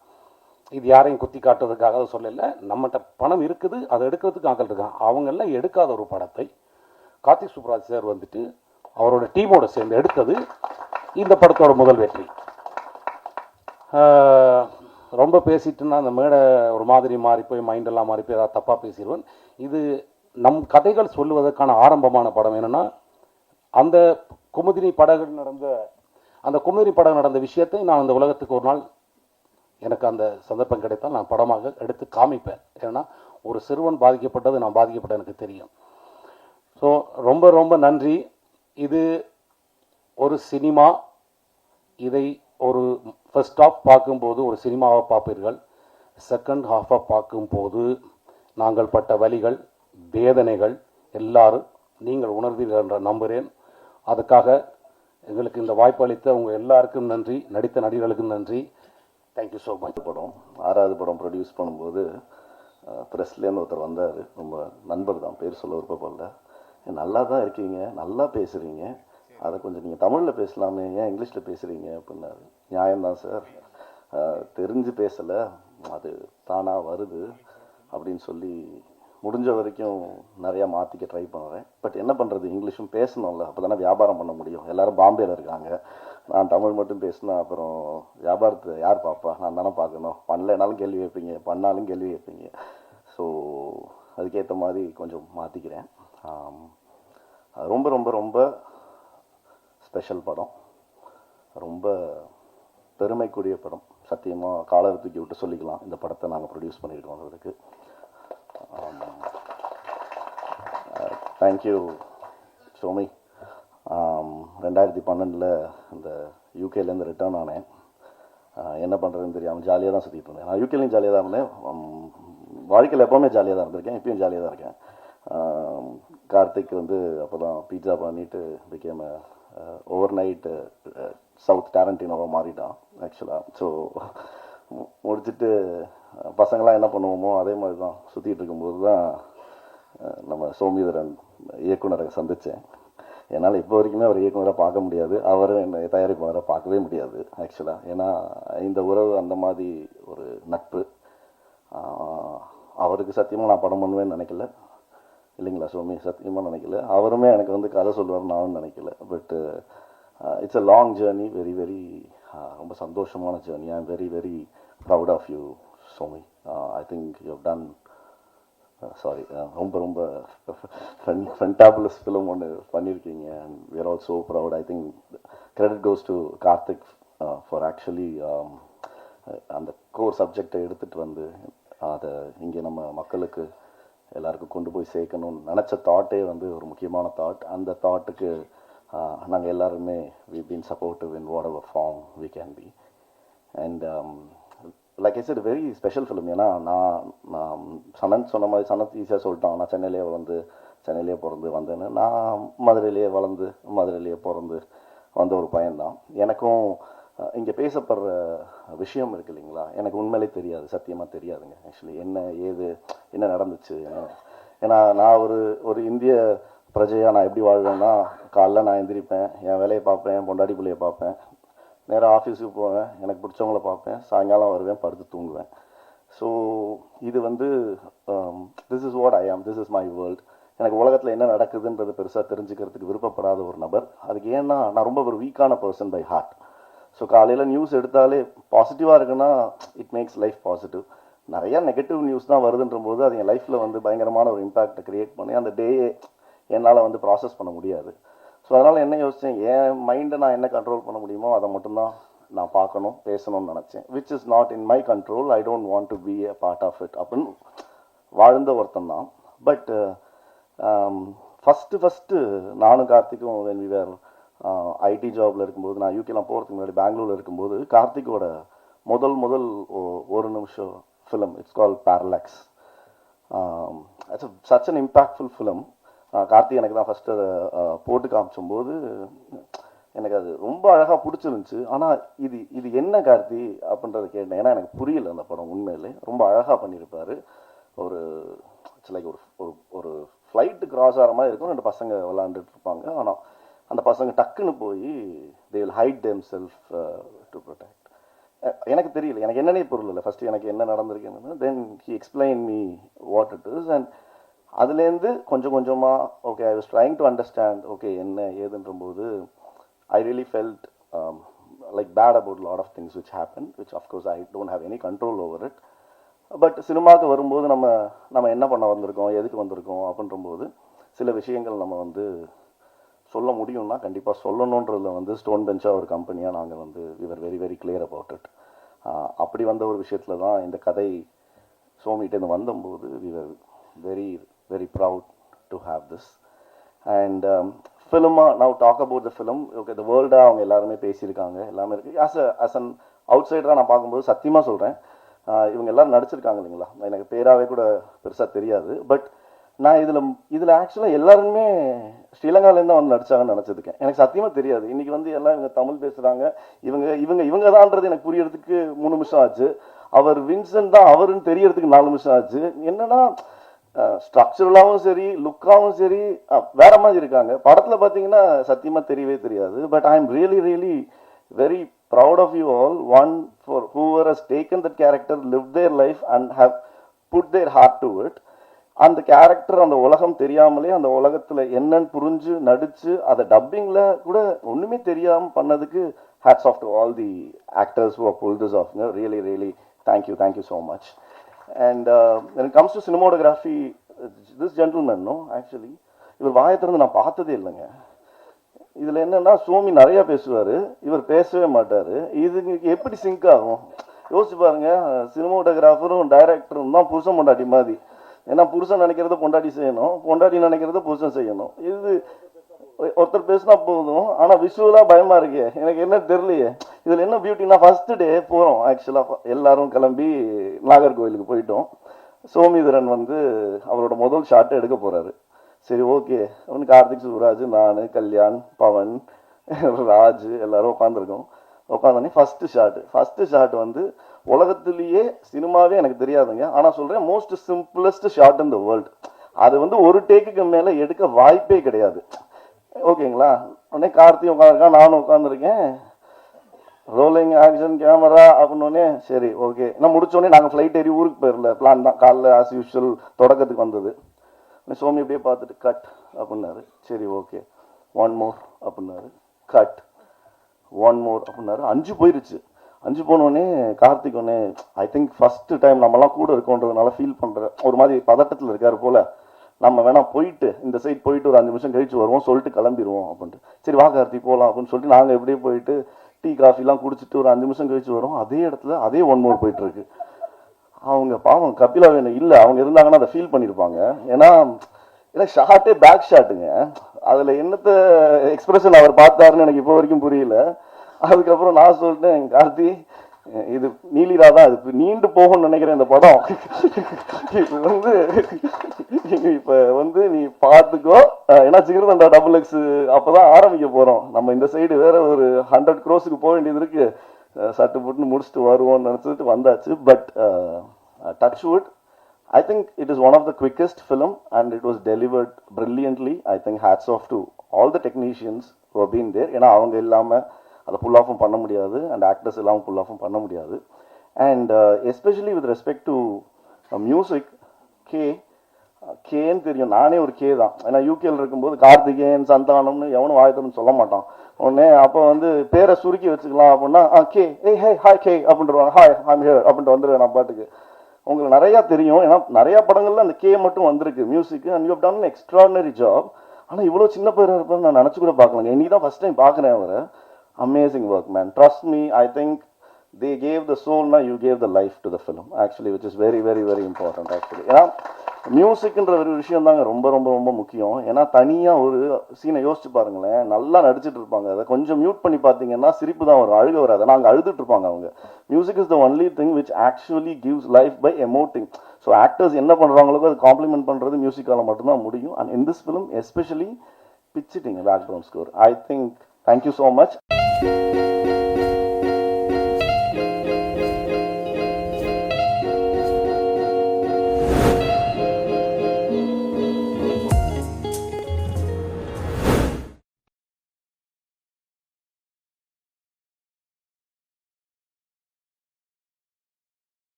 இது யாரையும் குத்தி காட்டுறதுக்காக சொல்லலை. நம்மகிட்ட பணம் இருக்குது, அதை எடுக்கிறதுக்கு ஆக்கள் இருக்காங்க. அவங்கெல்லாம் எடுக்காத ஒரு படத்தை கார்த்திக் சுப்ராஜ் சார் அவரோட டீமோட சேர்ந்து எடுத்தது இந்த படத்தோட முதல் வெற்றி. ரொம்ப பேசிட்டுன்னா அந்த மேடை ஒரு மாதிரி மாறி போய் மைண்டெல்லாம் மாறி போய் ஏதாவது தப்பாக பேசிடுவேன். இது நம் கதைகள் சொல்லுவதற்கான ஆரம்பமான படம். என்னென்னா அந்த குமுதினி படகு நடந்த விஷயத்தை நான் அந்த உலகத்துக்கு ஒரு நாள் எனக்கு அந்த சந்தர்ப்பம் கிடைத்தால் நான் படமாக எடுத்து காமிப்பேன். ஏன்னா ஒரு சிறுவன் பாதிக்கப்பட்டது, நான் பாதிக்கப்பட்ட எனக்கு தெரியும். ஸோ ரொம்ப ரொம்ப நன்றி. இது ஒரு சினிமா. இதை ஒரு ஃபர்ஸ்ட் ஹாஃப் பார்க்கும்போது ஒரு சினிமாவை பார்ப்பீர்கள். செகண்ட் ஹாஃபாக பார்க்கும்போது நாங்கள் பட்ட வலிகள், வேதனைகள் எல்லாரும் நீங்கள் உணர்வீர்கள் என்ற நம்புகிறேன். அதுக்காக எங்களுக்கு இந்த வாய்ப்பு அளித்த உங்கள் எல்லாருக்கும் நன்றி, நடித்த நடிகர்களுக்கும் நன்றி. Thank you so much. படம் 6வது படம் ப்ரொடியூஸ் பண்ணும்போது ப்ரெஸ்லேருந்து ஒருத்தர் வந்தார். ரொம்ப நண்பர் தான், பேர் சொல்ல விருப்பப்படல. நல்லா தான் இருக்கீங்க, நல்லா பேசுகிறீங்க, அதை கொஞ்சம் நீங்கள் தமிழில் பேசலாமே, ஏன் இங்கிலீஷில் பேசுகிறீங்க அப்படின்னாரு. நியாயம்தான் சார், தெரிஞ்சு பேசலை, அது தானாக வருது அப்படின்னு சொல்லி முடிஞ்ச வரைக்கும் நிறையா மாற்றிக்க ட்ரை பண்ணுறேன். பட் என்ன பண்ணுறது, இங்கிலீஷும் பேசணும்ல, அப்போ தானே வியாபாரம் பண்ண முடியும். எல்லோரும் பாம்பேயில் இருக்காங்க, நான் தமிழ் மட்டும் பேசினா அப்புறம் வியாபாரத்தை யார் பார்ப்பா? நான் தானே பார்க்கணும். பண்ணலைனாலும் கேள்வி வைப்பீங்க, பண்ணாலும் கேள்வி வைப்பீங்க. ஸோ அதுக்கேற்ற மாதிரி கொஞ்சம் மாற்றிக்கிறேன். ரொம்ப ரொம்ப ரொம்ப ஸ்பெஷல் படம், ரொம்ப பெருமைக்குரிய படம். சத்தியமாக காலரை தூக்கி விட்டு சொல்லிக்கலாம், இந்த படத்தை நாங்கள் ப்ரொடியூஸ் பண்ணியிருக்கோம். அதுக்கு தேங்க்யூ சோமி. 2012 இந்த யூகேலேருந்து ரிட்டர்ன் ஆனேன். என்ன பண்ணுறதுன்னு தெரியாமல் ஜாலியாக தான் சுற்றிட்டு இருந்தேன். நான் யூகேலையும் ஜாலியாக தான் இருந்தேன், வாழ்க்கையில் எப்போவுமே ஜாலியாக தான் இருந்திருக்கேன், இப்பயும் ஜாலியாக தான் இருக்கேன். கார்த்திக் வந்து அப்போ தான் பீட்சா பண்ணிவிட்டு பிகேம் ஓவர் நைட்டு சவுத் டேரண்டினோவை மாறிட்டான் ஆக்சுவலாக. ஸோ முடிச்சுட்டு பசங்களாம் என்ன பண்ணுவோமோ அதே மாதிரி தான் சுற்றிட்டு இருக்கும்போது தான் நம்ம சோமிதரன் இயக்குனரை சந்தித்தேன். என்னால் இப்போ வரைக்குமே அவர் இயக்குனராக பார்க்க முடியாது, அவரும் என்னை தயாரிப்பாளராக பார்க்கவே முடியாது ஆக்சுவலாக. ஏன்னா இந்த உறவு அந்த மாதிரி ஒரு நட்பு. அவருக்கு சத்தியமாக நான் படம் பண்ணுவேன்னு நினைக்கல, இல்லைங்களா சோமி? சத்தியமாக நினைக்கல. அவருமே எனக்கு வந்து கதை சொல்லுவார் நானும் நினைக்கல. But it's a long journey, very very ரொம்ப சந்தோஷமான ஜேர்னி. I am very very proud of you Somi. I think you have done sorry ரொம்ப ரொம்ப ஃபென்டாபுலஸ் ஃபிலிம் ஒன்று பண்ணியிருக்கீங்க. And we are all so proud. I think credit goes to Karthik for actually அந்த core சப்ஜெக்டை எடுத்துகிட்டு வந்து அதை இங்கே நம்ம மக்களுக்கு எல்லாருக்கும் கொண்டு போய் சேர்க்கணும்னு நினச்ச தாட்டே வந்து ஒரு முக்கியமான தாட். அந்த தாட்டுக்கு நாங்கள் எல்லாருமே we been supportive in whatever form we can be. And like I said very special film. ஏன்னா நான் சனத் சொன்ன மாதிரி, சனத் ஈஸியாக சொல்லிட்டான், நான் சென்னையிலே பிறந்து வந்தேன்னு. நான் மதுரையிலேயே வளர்ந்து மதுரையிலேயே பிறந்து வந்த ஒரு பையன்தான். எனக்கும் இங்கே பேசப்படுற விஷயம் இருக்கு இல்லைங்களா, எனக்கு உண்மையிலே தெரியாது, சத்தியமாக தெரியாதுங்க ஆக்சுவலி. என்ன நடந்துச்சு. ஏன்னா நான் ஒரு இந்திய பிரஜையாக நான் எப்படி வாழ்வேன்னா, காலைல நான் எந்திரிப்பேன், என் வேலையை பார்ப்பேன், என் பொண்டாட்டி பிள்ளையை பார்ப்பேன், நேராக ஆஃபீஸுக்கு போவேன், எனக்கு பிடிச்சவங்கள பார்ப்பேன், சாயங்காலம் வருவேன், படுத்து தூங்குவேன். ஸோ இது வந்து திஸ் இஸ் வாட் ஐ ஆம், திஸ் இஸ் மை வேர்ல்ட். எனக்கு உலகத்தில் என்ன நடக்குதுன்றது பெருசாக தெரிஞ்சுக்கிறதுக்கு விருப்பப்படாத ஒரு நபர். அதுக்கு ஏன்னா நான் ரொம்ப ஒரு வீக்கான பர்சன் பை ஹார்ட். ஸோ காலையில் நியூஸ் எடுத்தாலே பாசிட்டிவாக இருக்குன்னா இட் மேக்ஸ் லைஃப் பாசிட்டிவ். நிறையா நெகட்டிவ் நியூஸ் தான் வருதுன்ற போது அது என் லைஃப்பில் வந்து பயங்கரமான ஒரு இம்பேக்டை க்ரியேட் பண்ணி அந்த டேயே என்னால் வந்து ப்ராசஸ் பண்ண முடியாது. ஸோ அதனால் என்ன யோசித்தேன், என் மைண்டை நான் என்ன கண்ட்ரோல் பண்ண முடியுமோ அதை மட்டும்தான் நான் பார்க்கணும், பேசணும்னு நினச்சேன். Which is not in my control, I don't want to be a part of it அப்படின்னு வாழ்ந்த ஒருத்தன் தான். பட் ஃபஸ்ட்டு நானும் கார்த்திக்கும் when we were ஐடி ஜாபில் இருக்கும்போது, நான் யூகேலாம் போகிறதுக்கு முன்னாடி பெங்களூரில் இருக்கும்போது, கார்த்திக்கோட முதல் ஒரு நிமிஷம் film, it's call parallax. It's such an impactful film. Karthik எனக்கு தான் ஃபஸ்ட்டு அதை போட்டு காமிச்சும்போது எனக்கு அது ரொம்ப அழகாக பிடிச்சிருந்துச்சு. ஆனால் இது என்ன கார்த்தி அப்படின்றத கேட்டேன். ஏன்னா எனக்கு புரியல அந்த படம். உண்மையிலே ரொம்ப அழகாக பண்ணியிருப்பார். ஒரு இட்ஸ் லைக் ஒரு ஃப்ளைட்டு கிராஸ் ஆகிற மாதிரி இருக்கும், 2 பசங்க விளாண்டுட்டு இருப்பாங்க. ஆனால் அந்த பசங்க டக்குன்னு போய் they will hide them self to protect. எனக்கு தெரியல, எனக்கு என்னன்னே பொருள் ஃபஸ்ட்டு எனக்கு என்ன நடந்திருக்குன்னு. Then he explain me what it is. And அதுலேருந்து கொஞ்சம் கொஞ்சமாக okay I was trying to understand okay என்ன ஏதுன்ற போது I really felt like bad about a lot of things which happened, which of course I don't have any control over it. But சினிமாவுக்கு வரும்போது நம்ம என்ன பண்ண வந்திருக்கோம், எதுக்கு வந்திருக்கோம் அப்படின்றபோது சில விஷயங்கள் நம்ம வந்து சொல்ல முடியும்னா கண்டிப்பாக சொல்லணுன்றதுல வந்து ஸ்டோன் பெஞ்சாக ஒரு கம்பெனியாக நாங்கள் வந்து we were very very clear about it. அப்படி வந்த ஒரு விஷயத்தில் தான் இந்த கதை சோமிகிட்டேருந்து வந்தபோது we were very very proud to have this. And ஃபிலிமாக now talk about the film. Okay, the world அவங்க எல்லாருமே பேசியிருக்காங்க, எல்லாமே இருக்குது. as an outsider நான் பார்க்கும்போது சத்தியமாக சொல்கிறேன், இவங்க எல்லாரும் நடிச்சிருக்காங்க இல்லைங்களா, எனக்கு பேராகவே கூட பெருசாக தெரியாது. பட் நான் இதில் ஆக்சுவலாக எல்லாருமே ஸ்ரீலங்காலேருந்து தான் வந்து நடிச்சாங்கன்னு நினச்சிருக்கேன். எனக்கு சத்தியமாக தெரியாது. இன்றைக்கி வந்து எல்லாம் இவங்க தமிழ் பேசுகிறாங்க, இவங்க தான்றது எனக்கு புரியறதுக்கு 3 நிமிஷம் ஆச்சு. அவர் வின்சென்ட் தான் அவருன்னு தெரியறதுக்கு 4 நிமிஷம் ஆச்சு. என்னன்னா ஸ்ட்ரக்சரலாகவும் சரி, லுக்காகவும் சரி வேற மாதிரி இருக்காங்க. படத்தில் பார்த்தீங்கன்னா சத்தியமாக தெரியவே தெரியாது. But I am really really very proud of you all, one for whoever has taken that character, lived their life and have put their heart to it. அந்த கேரக்டர் அந்த உலகம் தெரியாமலே அந்த உலகத்தில் என்னன்னு புரிஞ்சு நடிச்சு அதை டப்பிங்கில் கூட ஒன்றுமே தெரியாமல் பண்ணதுக்கு hats off to all the actors who have pulled this off. Really really thank you so much. And when it comes to cinematography, this gentleman, no, actually இவர் வாயை திறந்து நான் பார்த்ததே இல்லைங்க. இதில் என்னன்னா சோமி நிறையா பேசுவார், இவர் பேசவே மாட்டார். இது எப்படி சிங்க் ஆகும் யோசிச்சு பாருங்க. சினிமாட்டோகிராஃபரும் டைரக்டரும் தான் புருஷன் பொண்டாட்டி மாதிரி. ஏன்னா புருஷன் நினைக்கிறத பொண்டாட்டி செய்யணும், பொண்டாட்டி நினைக்கிறத புருஷன் செய்யணும். இது ஒருத்தர் பேசினா போதும், ஆனால் விஷுவலாக பயமாக இருக்கே, எனக்கு என்ன தெரியலையே. இதில் என்ன பியூட்டினா, ஃபஸ்ட்டு டே போகிறோம் ஆக்சுவலாக எல்லாரும் கிளம்பி நாகர்கோவிலுக்கு போயிட்டோம். சோமிதரன் வந்து அவரோட முதல் ஷாட்டை எடுக்க போகிறாரு. சரி ஓகே, அவனு கார்த்திக் சுப்ராஜ், நான், கல்யாண், பவன், ராஜ் எல்லாரும் உட்காந்துருக்கோம். உட்காந்தோடனே ஃபஸ்ட்டு ஷாட் வந்து உலகத்துலேயே சினிமாவே எனக்கு தெரியாதுங்க, ஆனால் சொல்கிறேன் most simplest shot in the world. அது வந்து ஒரு டேக்குக்கு மேலே எடுக்க வாய்ப்பே கிடையாது. ஓகேங்களா, உடனே கார்த்திக் உட்காந்துருக்கான், நானும் உட்காந்துருக்கேன். ரோலிங் ஆக்ஷன் கேமரா அப்படின்னோடனே சரி ஓகே. நான் முடிச்சோடனே நாங்கள் ஃப்ளைட் ஏறி ஊருக்கு போயிடல, பிளான் தான். காலைல ஆஸ் யூஷுவல் தொடக்கத்துக்கு வந்தது. சோமி அப்படியே பார்த்துட்டு கட் அப்படின்னாரு. சரி ஓகே, 1 more அப்படின்னாரு. கட் 1 more அப்படின்னாரு. 5 போயிருச்சு. 5 போனோடனே கார்த்திக் ஒன்னே ஐ திங்க் ஃபஸ்ட்டு டைம் நம்மலாம் கூட இருக்கோன்றதுனால ஃபீல் பண்ணுற ஒரு மாதிரி பதட்டத்தில் இருக்காரு போல். நம்ம வேணா போயிட்டு இந்த சைட் போயிட்டு ஒரு 5 நிமிஷம் கழிச்சு வருவோம் சொல்லிட்டு கிளம்பிடுவோம் அப்படின்ட்டு. சரி வா கார்த்திக் போகலாம் அப்படின்னு சொல்லிட்டு நாங்கள் எப்படியே போயிட்டு டீ காஃபிலாம் குடிச்சிட்டு ஒரு 5 நிமிஷம் கழிச்சு வரோம். அதே இடத்துல அதே 1 more போயிட்டுருக்கு. அவங்க பாவம் கபிலா வேணும் இல்லை, அவங்க இருந்தாங்கன்னா அதை ஃபீல் பண்ணியிருப்பாங்க. ஏன்னா ஷார்ட்டே பேக் ஷாட்டுங்க. அதில் என்னத்த எக்ஸ்பிரஷன் அவர் பார்த்தாருன்னு எனக்கு இப்போ வரைக்கும் புரியல. அதுக்கப்புறம் நான் சொல்லிட்டேன், கார்த்தி இது நீலிரா தான், இது நீண்டு போகும்னு நினைக்கிறேன் இந்த படம். இப்போ வந்து நீ பார்த்துக்கோ, ஏன்னா சிகரதண்டா XXX அப்போதான் ஆரம்பிக்க போகிறோம். நம்ம இந்த சைடு வேற ஒரு 100 crores போக வேண்டியது இருக்கு. சட்டு போட்டு முடிச்சுட்டு வருவோம்னு நினச்சிட்டு வந்தாச்சு. But touchwood, I think it is one of the quickest film and it was delivered brilliantly. I think hats off to all the technicians who have been there. ஏன்னா அவங்க இல்லாமல் அதை புல் ஆஃபும் பண்ண முடியாது அண்ட் ஆக்டர்ஸ் இல்லாமல் புல் ஆஃபும் பண்ண முடியாது. And especially with respect to music, கேன்னு தெரியும், நானே ஒரு கே தான். ஏன்னா யூகேல இருக்கும்போது கார்த்திகேயன், சந்தானம்னு எவனும் வாயத்தன்னு சொல்ல மாட்டான். உடனே அப்போ வந்து பேரை சுருக்கி வச்சுக்கலாம் அப்படின்னா கே, ஏய் ஹே ஹாய் கே அப்படின்ட்டுருவாங்க. ஹாய் ஐம் ஹியர் அப்படின்ட்டு வந்துடுவேன் நான் பாட்டுக்கு. உங்களுக்கு நிறையா தெரியும், ஏன்னா நிறையா படங்கள்ல அந்த கே மட்டும் வந்திருக்கு music. And you have done an extraordinary job. ஆனால் இவ்வளோ சின்ன பேர் இருப்பேன்னு நான் நினச்சி கூட பார்க்கலங்க. இன்னைக்கு தான் ஃபர்ஸ்ட் டைம் பார்க்குறேன் அவரை. Amazing work, man. Trust me, I think they gave the soul, now you gave the life to the film, actually, which is very, very, very important, actually. ஏன்னா மியூசிக்ன்ற ஒரு விஷயம் தாங்க ரொம்ப ரொம்ப ரொம்ப முக்கியம். ஏன்னா தனியாக ஒரு சீனை யோசிச்சு பாருங்களேன், நல்லா நடிச்சிட்டு இருப்பாங்க, அதை கொஞ்சம் மியூட் பண்ணி பார்த்தீங்கன்னா சிரிப்பு தான் வரும், அழுக வராது. நாங்கள் அழுதுட்டு இருப்பாங்க அவங்க. Music is the only thing which actually gives life by emoting. So actors என்ன பண்ணுறாங்களோ அது காம்ப்ளிமெண்ட் பண்ணுறது மியூசிக்கால் மட்டும்தான் முடியும். And in this film especially பிச்சிட்டிங்க background score. I think thank you so much.